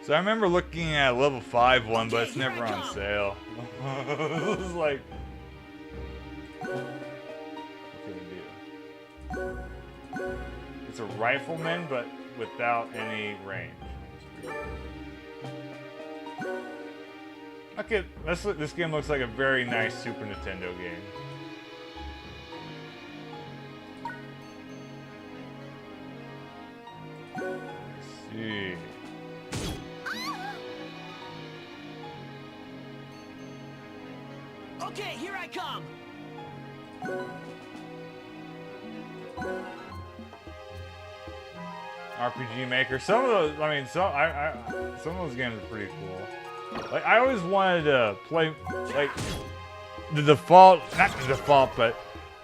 So I remember looking at a level 5 one, but it's never on sale. It was like, what can we do? It's a rifleman, but without any range. Okay, this game looks like a very nice Super Nintendo game. Let's see. Okay, here I come. RPG Maker. Some of those, I mean, some of those games are pretty cool. Like, I always wanted to play, like, the default, not the default, but,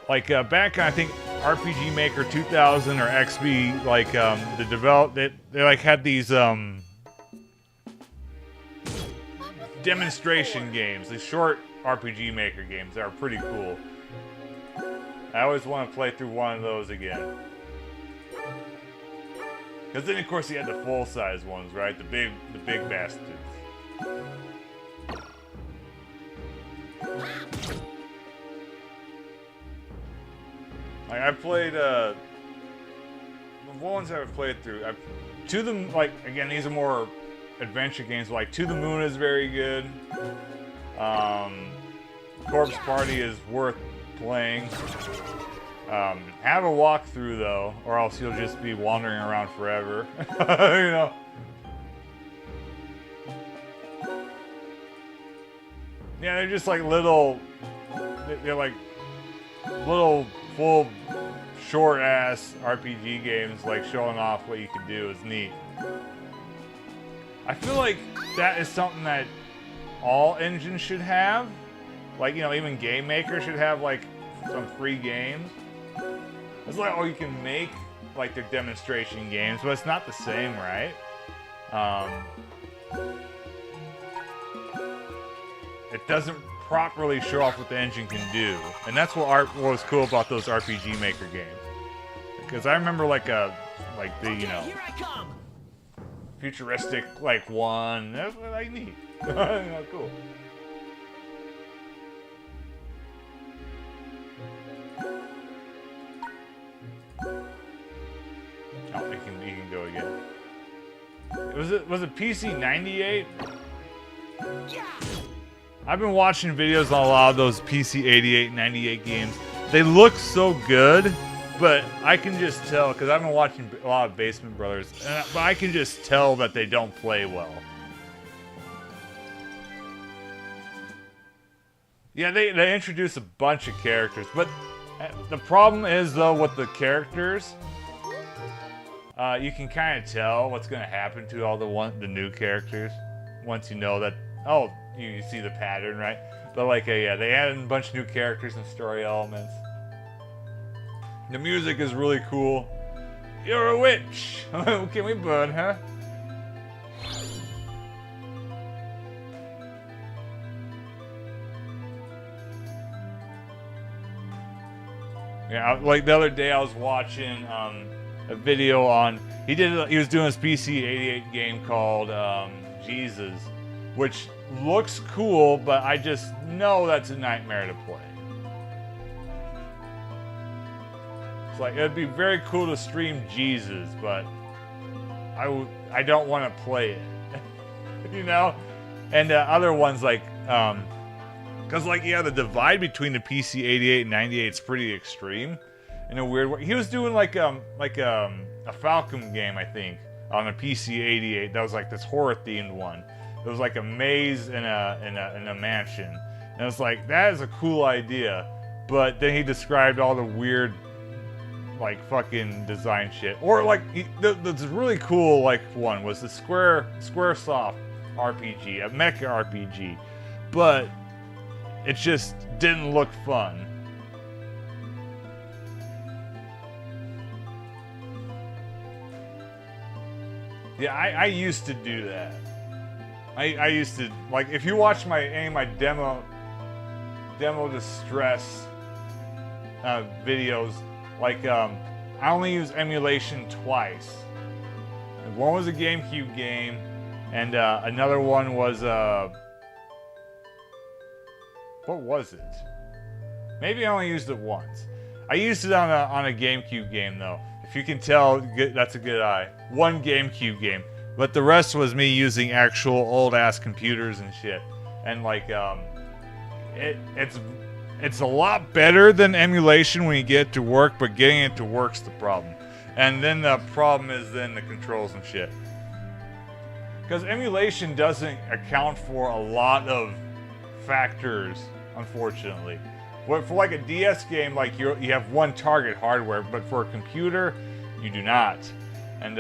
like, back in, I think, RPG Maker 2000 or XP, like, they like, had these, demonstration games, these short RPG Maker games that are pretty cool. I always want to play through one of those again. Because then, of course, you had the full-size ones, right? The big bastards. Like, I played, the ones I've played through, To the, like, again, these are more adventure games, like To the Moon is very good. Corpse Party is worth playing. Have a walkthrough though, or else you'll just be wandering around forever. You know. Yeah, they're just like little. They're like little full, short-ass RPG games, like showing off what you can do is neat. I feel like that is something that all engines should have. Like, you know, even Game Maker should have like some free games. It's like, oh, you can make like their demonstration games, but it's not the same, right? It doesn't properly show off what the engine can do, and that's what was cool about those RPG Maker games. Because I remember like the you know, Here I come. futuristic like one. That's like neat. You know, cool. Oh, you can go again. Was it PC 98? I've been watching videos on a lot of those PC 88, 98 games. They look so good, but I can just tell, because I've been watching a lot of Basement Brothers, but I can just tell that they don't play well. Yeah, they introduce a bunch of characters, but the problem is, though, with the characters, you can kind of tell what's going to happen to all the new characters once you know that, oh, you see the pattern, right? But like, yeah, they added a bunch of new characters and story elements. The music is really cool. You're a witch! Can we burn her? Yeah, like the other day I was watching a video on, he was doing this PC 88 game called Jesus, which looks cool, but I just know that's a nightmare to play. It's like, it'd be very cool to stream Jesus, but I don't want to play it, you know? And other ones like, because like, yeah, the divide between the PC 88 and 98 is pretty extreme in a weird way. He was doing like a Falcom game, I think, on a PC 88 that was like this horror themed one. It was like a maze in a mansion, and it was like, that is a cool idea. But then he described all the weird, like, fucking design shit. Or like, the really cool like one was the Squaresoft RPG, a mecha RPG, but it just didn't look fun. Yeah, I used to do that. I used to, like, if you watch any of my demo distress videos, like, I only use emulation twice. One was a GameCube game, and another one was what was it? Maybe I only used it once. I used it on a GameCube game, though. If you can tell, that's a good eye. One GameCube game. But the rest was me using actual old-ass computers and shit. And, like, it's a lot better than emulation when you get it to work, but getting it to work's the problem. And then the problem is then the controls and shit. Because emulation doesn't account for a lot of factors, unfortunately. For like a DS game, like you have one target hardware, but for a computer, you do not. And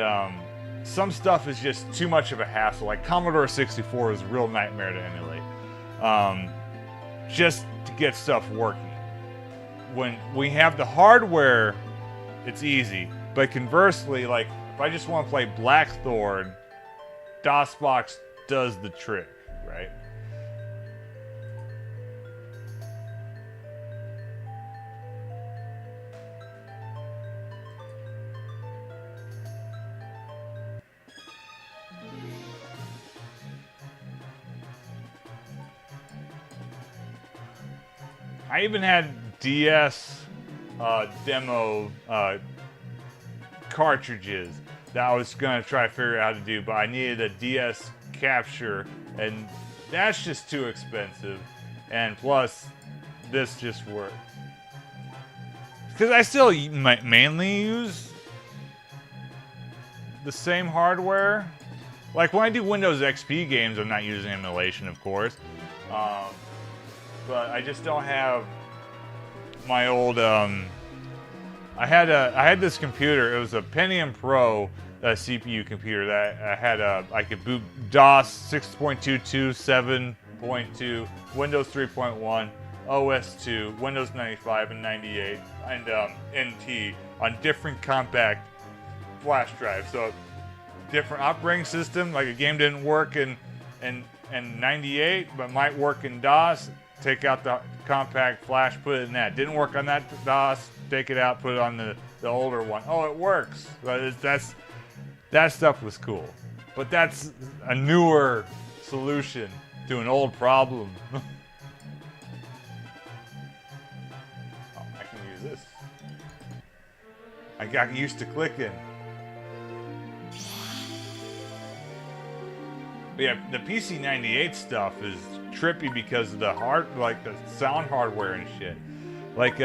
some stuff is just too much of a hassle. Like Commodore 64 is a real nightmare to emulate, just to get stuff working. When we have the hardware, it's easy. But conversely, like if I just want to play Blackthorn, DOSBox does the trick, right? I even had DS demo cartridges that I was going to try to figure out how to do, but I needed a DS capture, and that's just too expensive. And plus, this just works. Because I still mainly use the same hardware. Like when I do Windows XP games, I'm not using emulation, of course. But I just don't have my old, I had this computer. It was a Pentium Pro CPU computer that I had I could boot DOS 6.22, 7.2, Windows 3.1, OS 2, Windows 95 and 98, and NT on different compact flash drives. So different operating system, like a game didn't work in 98, but might work in DOS. Take out the compact flash, put it in that. Didn't work on that DOS, take it out, put it on the older one. Oh, it works. But that stuff was cool. But that's a newer solution to an old problem. Oh, I can use this. I got used to clicking. But yeah, the PC98 stuff is trippy because of the the sound hardware and shit. Like,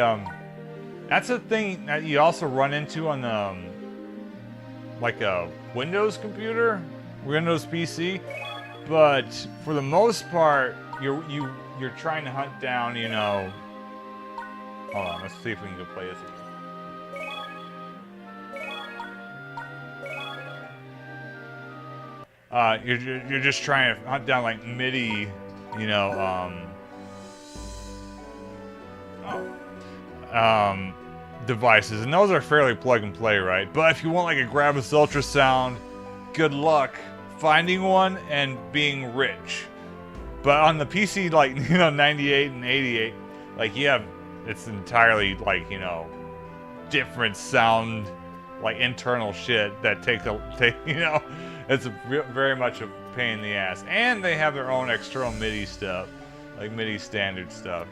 that's a thing that you also run into on like a Windows computer, Windows PC. But for the most part, you're trying to hunt down, you know. Hold on, let's see if we can go play this again. You're just trying to hunt down like MIDI, you know, devices, and those are fairly plug and play, right? But if you want like a Gravis ultrasound, good luck finding one and being rich. But on the PC, like, you know, 98 and 88, like, you have, it's entirely like, you know, different sound, like internal shit that take you know, it's very much a pain in the ass. And they have their own external MIDI stuff, like MIDI standard stuff.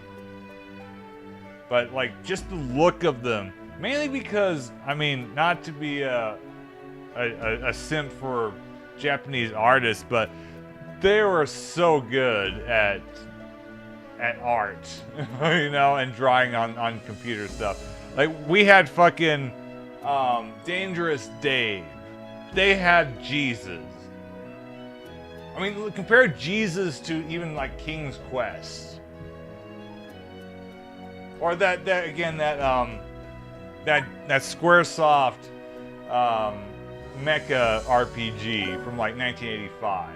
But like just the look of them, mainly because, I mean, not to be a simp for Japanese artists, but they were so good at art, you know, and drawing on computer stuff. Like, we had fucking Dangerous Dave. They had Jesus. I mean, compare Jesus to even like King's Quest, or that SquareSoft mecha RPG from like 1985.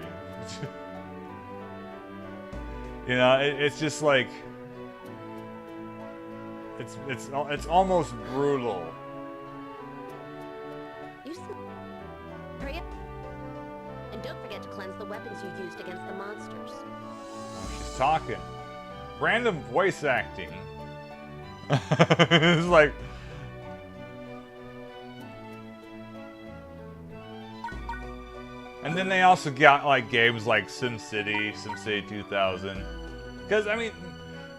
You know, it's just like it's almost brutal. You hurry up. And don't forget to cleanse the weapons you used against the monsters. Oh, she's talking. Random voice acting. It's like, and then they also got like games like SimCity 2000. Because I mean,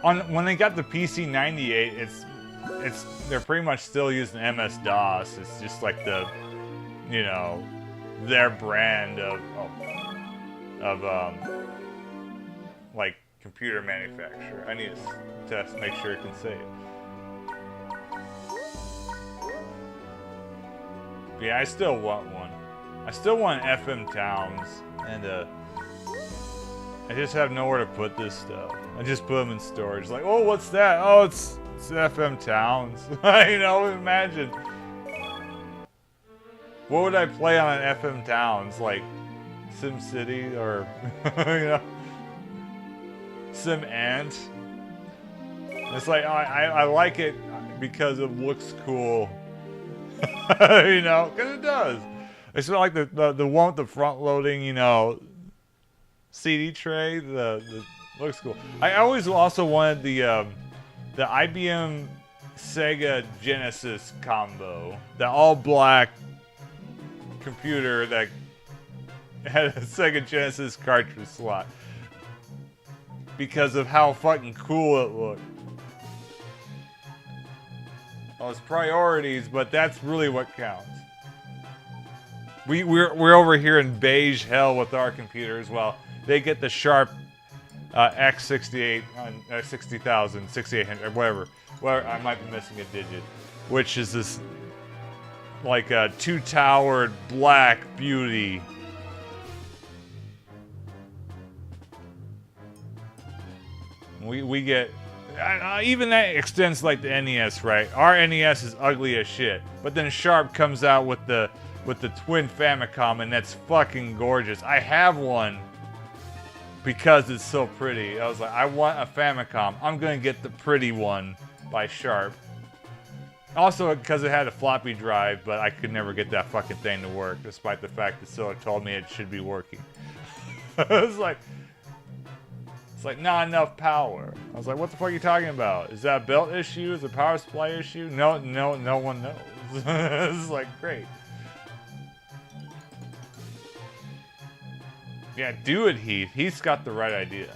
when they got the PC98, they're pretty much still using MS-DOS. It's just like the, you know, their brand of like computer manufacturer. I need to test, make sure it can save. But yeah, I still want one. I still want FM Towns, and I just have nowhere to put this stuff. I just put them in storage. Like, oh, what's that? Oh, it's FM Towns. You know, imagine. What would I play on an FM Towns? Like SimCity or, you know, Sim Ant. It's like, I like it because it looks cool. You know, because it does. It's not like the one with the front loading, you know, CD tray. The looks cool. I always also wanted the IBM Sega Genesis combo, the all black computer that had a Sega Genesis cartridge slot, because of how fucking cool it looked. Well, it's priorities, but that's really what counts. We're over here in beige hell with our computers. Well, they get the Sharp X68, 60,000, 6800, whatever. Well, I might be missing a digit, which is this like a two-towered black beauty. We get. Even that extends like the NES, right? Our NES is ugly as shit, but then Sharp comes out with the twin Famicom, and that's fucking gorgeous. I have one because it's so pretty. I was like, I want a Famicom. I'm gonna get the pretty one by Sharp. Also because it had a floppy drive, but I could never get that fucking thing to work, despite the fact that Silla told me it should be working. It's like not enough power. I was like, what the fuck are you talking about? Is that a belt issue? Is it a power supply issue? No one knows. This is like, great. Yeah, do it, Heath. Heath's got the right idea.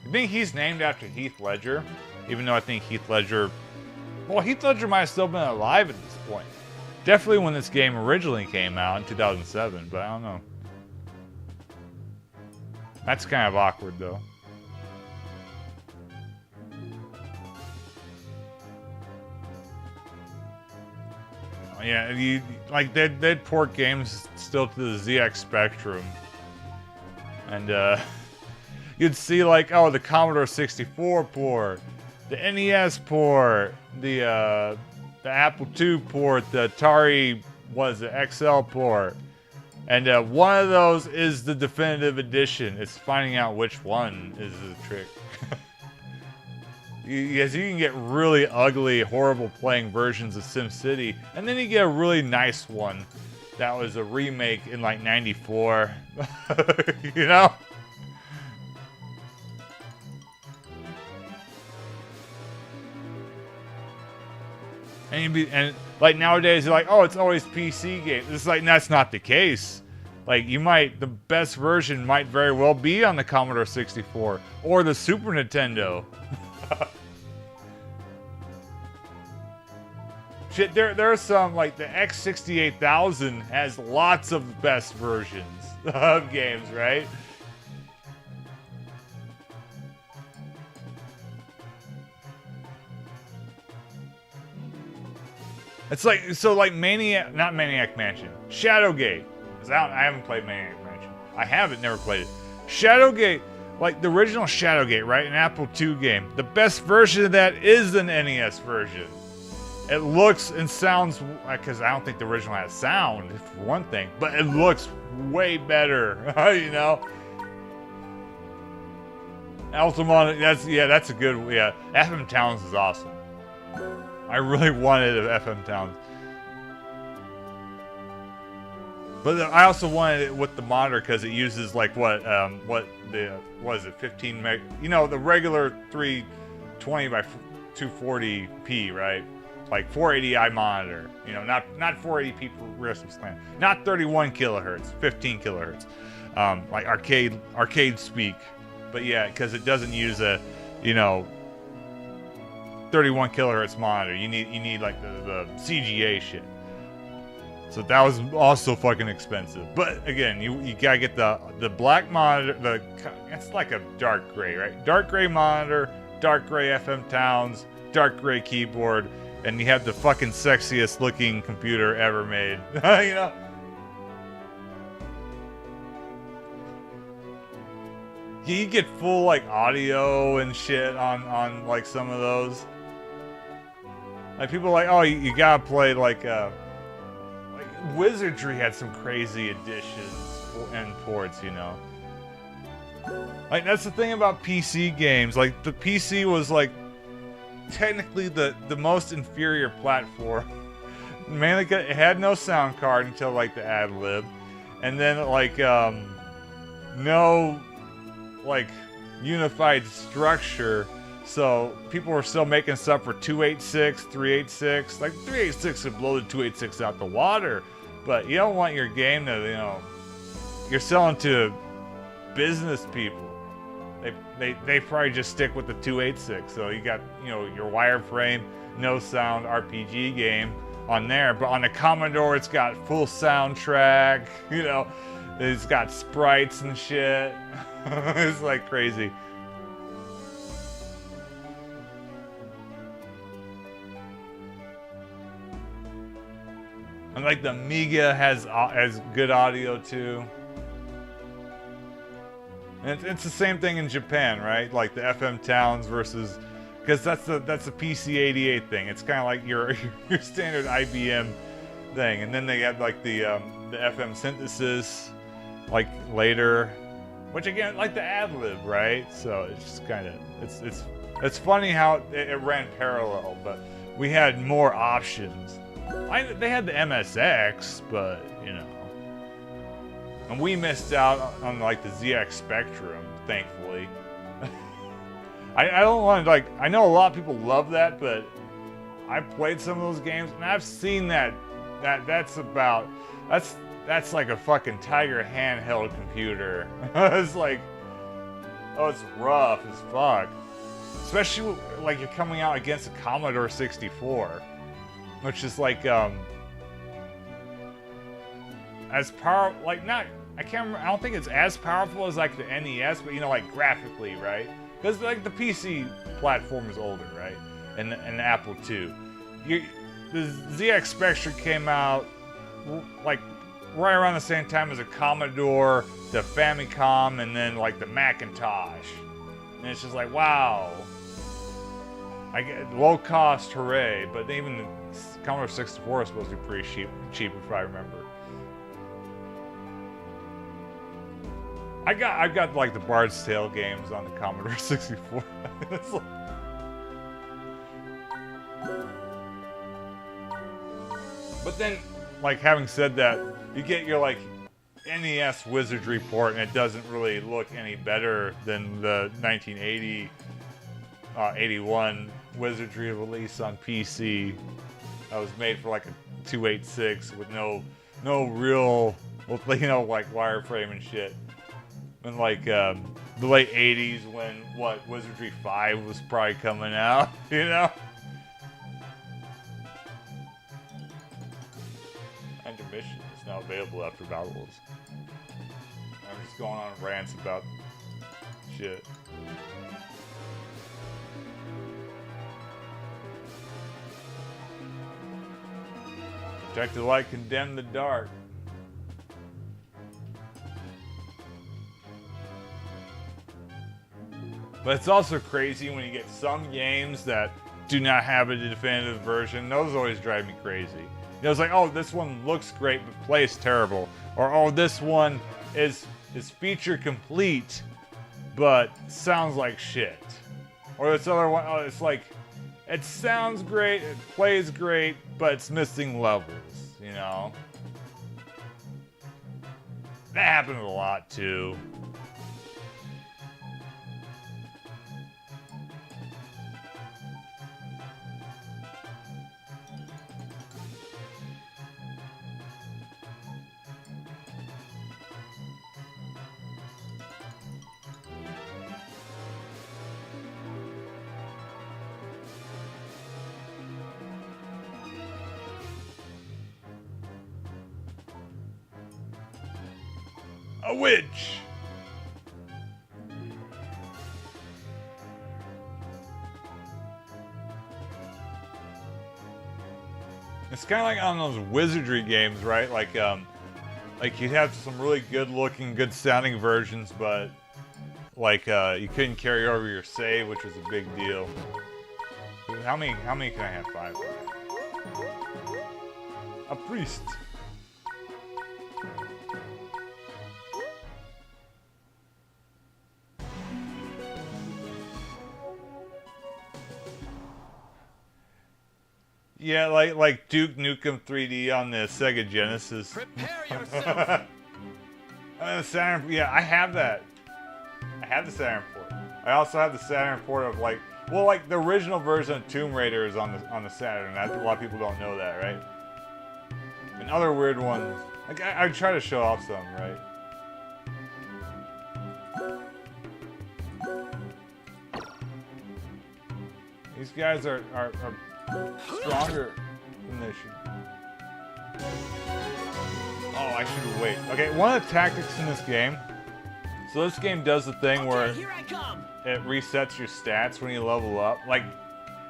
You think he's named after Heath Ledger? Even though I think Heath Ledger... Well, Heath Ledger might have still been alive at this point. Definitely when this game originally came out in 2007, but I don't know. That's kind of awkward though. Yeah, you like they'd port games still to the ZX Spectrum, and you'd see like, oh, the Commodore 64 port, the NES port, the Apple II port, the Atari the XL port, and one of those is the definitive edition. It's finding out which one is the trick. Yes, you can get really ugly, horrible playing versions of SimCity, and then you get a really nice one that was a remake in like '94. You know? And like nowadays, you're like, oh, it's always PC games. It's like, that's not the case. Like, the best version might very well be on the Commodore 64 or the Super Nintendo. Shit, there are some, like the X68000 has lots of best versions of games, right? It's like, so like not Maniac Mansion, Shadowgate. I haven't played Maniac Mansion. I haven't, never played it. Shadowgate, like the original Shadowgate, right? An Apple II game. The best version of that is an NES version. It looks and sounds, because I don't think the original has sound, for one thing, but it looks way better, you know? Altamont, that's a good, FM Towns is awesome. I really wanted an FM Towns. But I also wanted it with the monitor because it uses like what is it, 15 meg, you know, the regular 320 by 240p, right? Like 480i monitor, you know, not 480p for real slant, not 31 kilohertz, 15 kilohertz, like arcade speak. But yeah, because it doesn't use a, you know, 31 kilohertz monitor. You need like the CGA shit. So that was also fucking expensive. But again, you gotta get the black monitor. It's like a dark gray, right? Dark gray monitor, dark gray FM Towns, dark gray keyboard, and you have the fucking sexiest looking computer ever made. You know. You get full like audio and shit on like some of those. Like people are like, oh, you gotta play like Wizardry had some crazy additions and ports, you know. Like that's the thing about PC games. Like the PC was like technically the most inferior platform. Mainly because it had no sound card until like the ad lib, and then like no like unified structure. So people were still making stuff for 286, 386. Like 386 would blow the 286 out the water, but you don't want your game to, you know, you're selling to business people. They probably just stick with the 286. So you got, you know, your wireframe, no sound RPG game on there, but on the Commodore it's got full soundtrack. You know, it's got sprites and shit. It's like crazy. And like the Amiga has good audio too. And it's the same thing in Japan, right? Like the FM Towns versus, because that's the PC-88 thing. It's kind of like your standard IBM thing, and then they have like the FM synthesis, like later, which again like the ad lib, right? So it's just kind of it's funny how it ran parallel, but we had more options. They had the MSX, but you know, and we missed out on like the ZX Spectrum, thankfully. I don't want to, like, I know a lot of people love that, but I played some of those games and I've seen that's like a fucking Tiger handheld computer. It's like, oh, it's rough as fuck. Especially like you're coming out against a Commodore 64. Which is like, as power, like not, I can't remember, I don't think it's as powerful as like the NES, but you know, like graphically, right? Because like the PC platform is older, right? And the Apple II. The ZX Spectrum came out like right around the same time as the Commodore, the Famicom, and then like the Macintosh. And it's just like, wow. I get low cost, hooray! But even the Commodore 64 is supposed to be pretty cheap if I remember. I've got like the Bard's Tale games on the Commodore 64. It's like, but then, like having said that, you get your like NES Wizardry port, and it doesn't really look any better than the 1980, 81 Wizardry release on PC. That was made for like a 286 with no real, you know, like wireframe and shit. And like the late 80s when Wizardry 5 was probably coming out, you know? Intermission is now available after battles. I'm just going on rants about shit. Protect the light, condemn the dark. But it's also crazy when you get some games that do not have a definitive version. Those always drive me crazy. You know, it's like, oh, this one looks great, but plays terrible. Or, oh, this one is feature complete, but sounds like shit. Or this other one, oh, it's like, it sounds great, it plays great, but it's missing levels, you know? That happens a lot, too. A witch! It's kind of like on those wizardry games, right? Like you have some really good-looking, good-sounding versions, but like you couldn't carry over your save, which was a big deal. How many can I have? 5. A priest. Yeah, like Duke Nukem 3D on the Sega Genesis. Prepare yourself. The Saturn, yeah, I have that. I have the Saturn port. I also have the Saturn port of like the original version of Tomb Raider is on the Saturn. A lot of people don't know that, right? And other weird ones. Like I try to show off some, right? These guys are stronger than they should. Oh, I should wait. Okay, one of the tactics in this game. So this game does the thing where Here I come. it resets your stats when you level up. Like,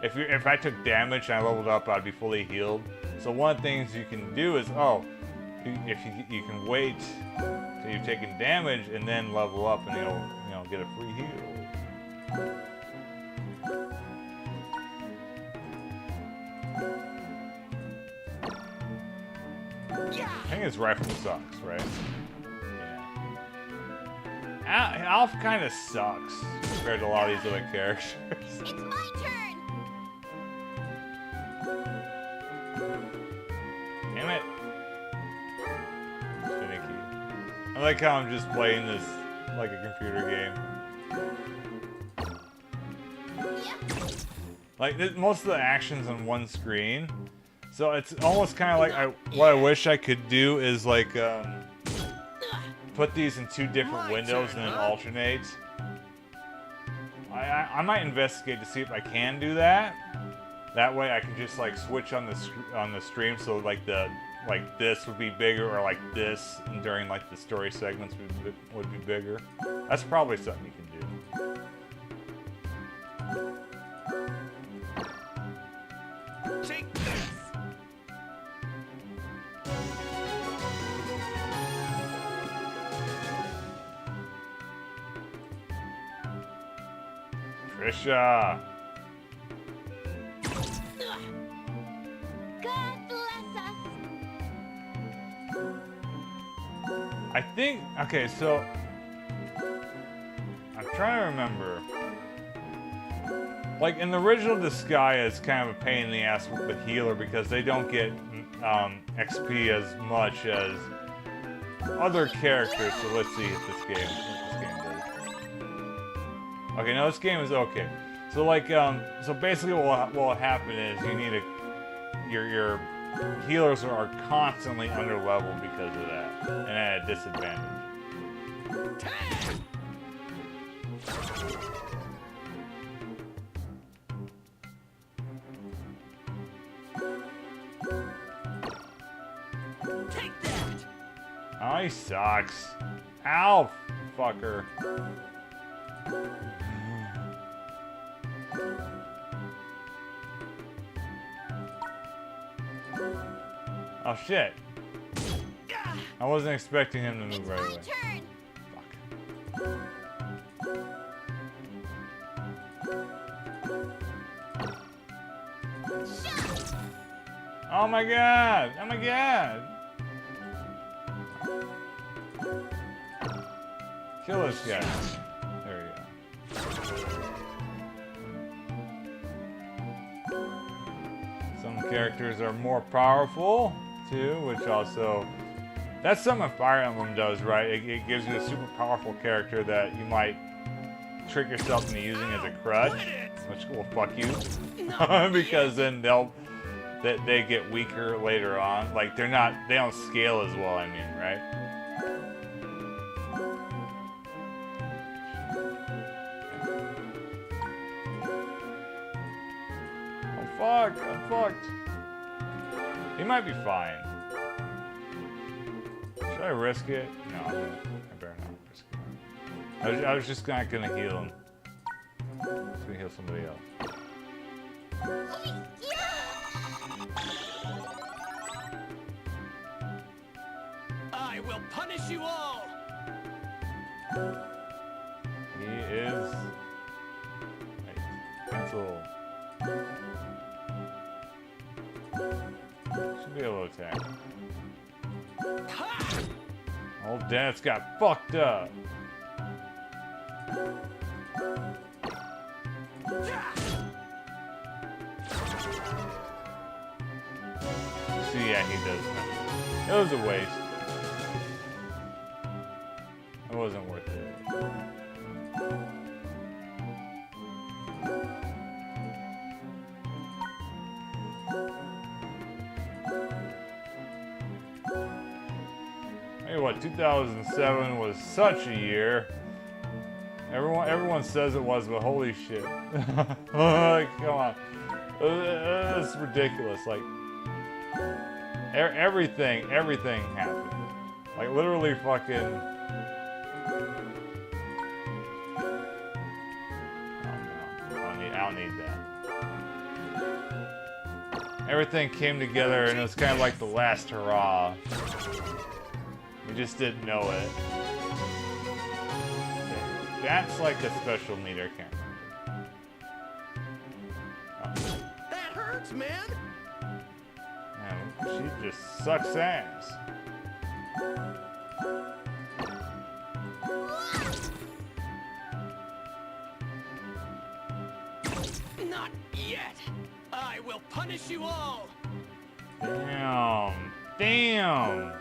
if I took damage and I leveled up, I'd be fully healed. So one of the things you can do is, if you can wait till you've taken damage and then level up, and you'll get a free heal. I think his rifle sucks, right? Yeah. Alf kind of sucks compared to a lot of these other characters. It's my turn! Damn it. Finicky. I like how I'm just playing this like a computer game. Like, most of the action's on one screen. So it's almost kind of like what I wish I could do is like put these in 2 different windows and then alternate. I might investigate to see if I can do that. That way I can just like switch on the stream, so like the like this would be bigger, or like this during like the story segments would be bigger. That's probably something you can do. Take this! Trisha! God bless us. I think, okay, so I'm trying to remember. Like in the original, Disgaea is kind of a pain in the ass with the healer because they don't get XP as much as other characters. So let's see if this game does. Okay, no, this game is okay. So like, so basically what will happen is you need your healers are constantly under level because of that, and at a disadvantage. Take that! Oh, he sucks. Ow, fucker. Oh shit. I wasn't expecting him to move right away. My turn. Shut. Oh my god! Oh my god! Kill this guy. There we go. Some characters are more powerful too, which also that's something Fire Emblem does, right? It gives you a super powerful character that you might trick yourself into using as a crutch, which will fuck you because then they get weaker later on. Like they don't scale as well. I mean, right? Oh fuck! I'm fucked. He might be fine. Should I risk it? No, I better not risk it. I was just not gonna heal him. I was gonna heal somebody else. I will punish you all! He is... Wait, cancel. Should be able to attack. Ha! Old Dennis got fucked up. See, yeah, he does nothing. It was a waste. It wasn't worth it. Hey, what? 2007 was such a year. Everyone says it was, but holy shit! Like, come on, it's ridiculous. Like everything happened. Like literally, fucking. Oh no, I don't need that. Everything came together, and it was kind of like the last hurrah. We just didn't know it. That's like a special meter, I can't remember. That hurts, man! Man, she just sucks ass. Not yet! I will punish you all! Damn. Damn.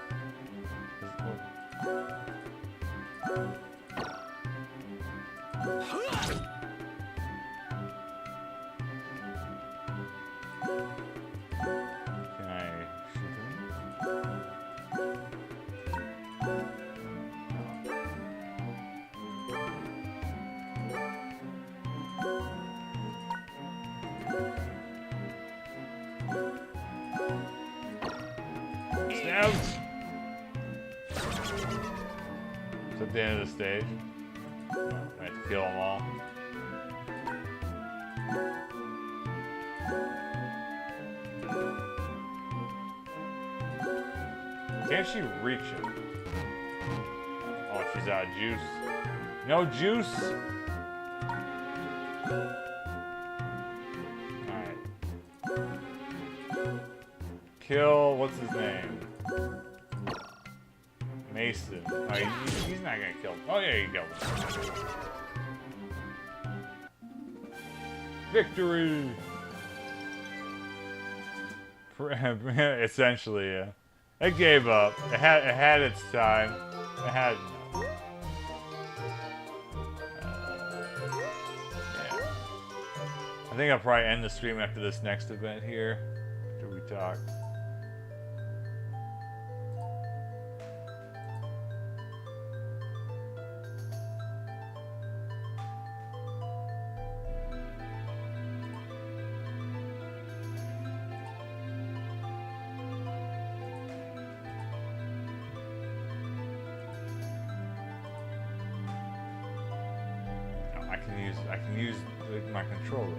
Can I shoot him? Yes! It's at the end of the stage. I have to kill them all. Can't she reach it? Oh, she's out of juice. No juice? Alright. Kill, what's his name? Mason. Oh, he's not gonna kill him. Oh yeah, he killed him. Victory! Essentially, yeah. It gave up. It had its time. It had enough. Yeah. I think I'll probably end the stream after this next event here. After we talk. I can use my controller.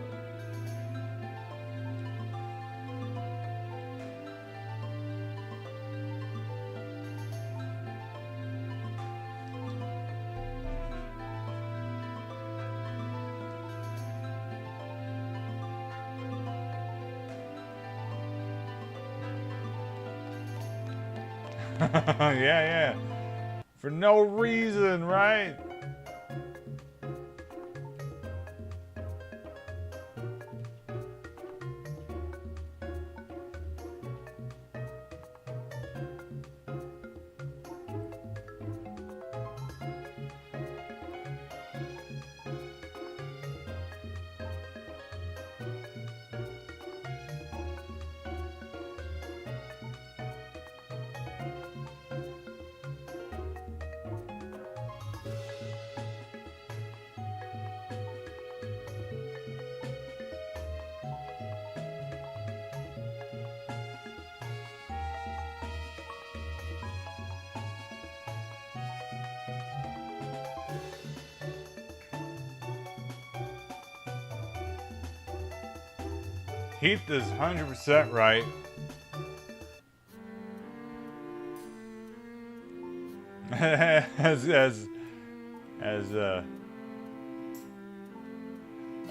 Yeah. For no reason, right? Heath is 100% right.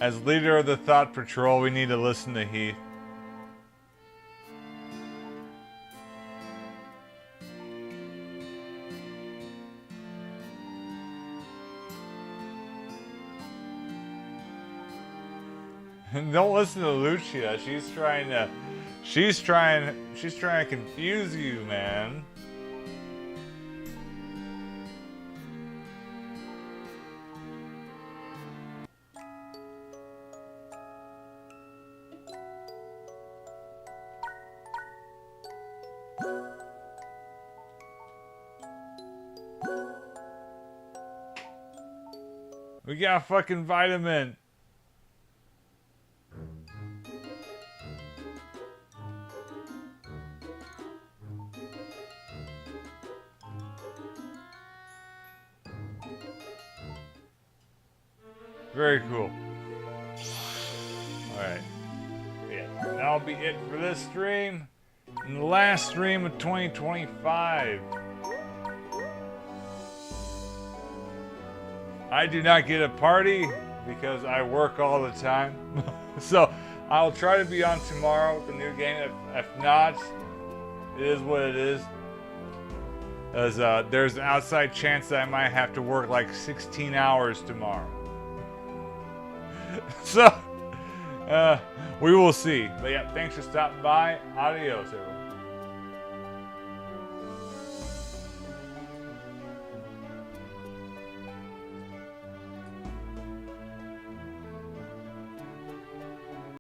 As leader of the Thought Patrol, we need to listen to Heath. Don't listen to Lucia. She's trying to confuse you, man. We got a fucking vitamin. Very cool. Alright. Yeah, that'll be it for this stream. And the last stream of 2025. I do not get a party because I work all the time. So I'll try to be on tomorrow with the new game. If not, it is what it is. As there's an outside chance that I might have to work like 16 hours tomorrow. So, we will see. But yeah, thanks for stopping by. Adios, everyone.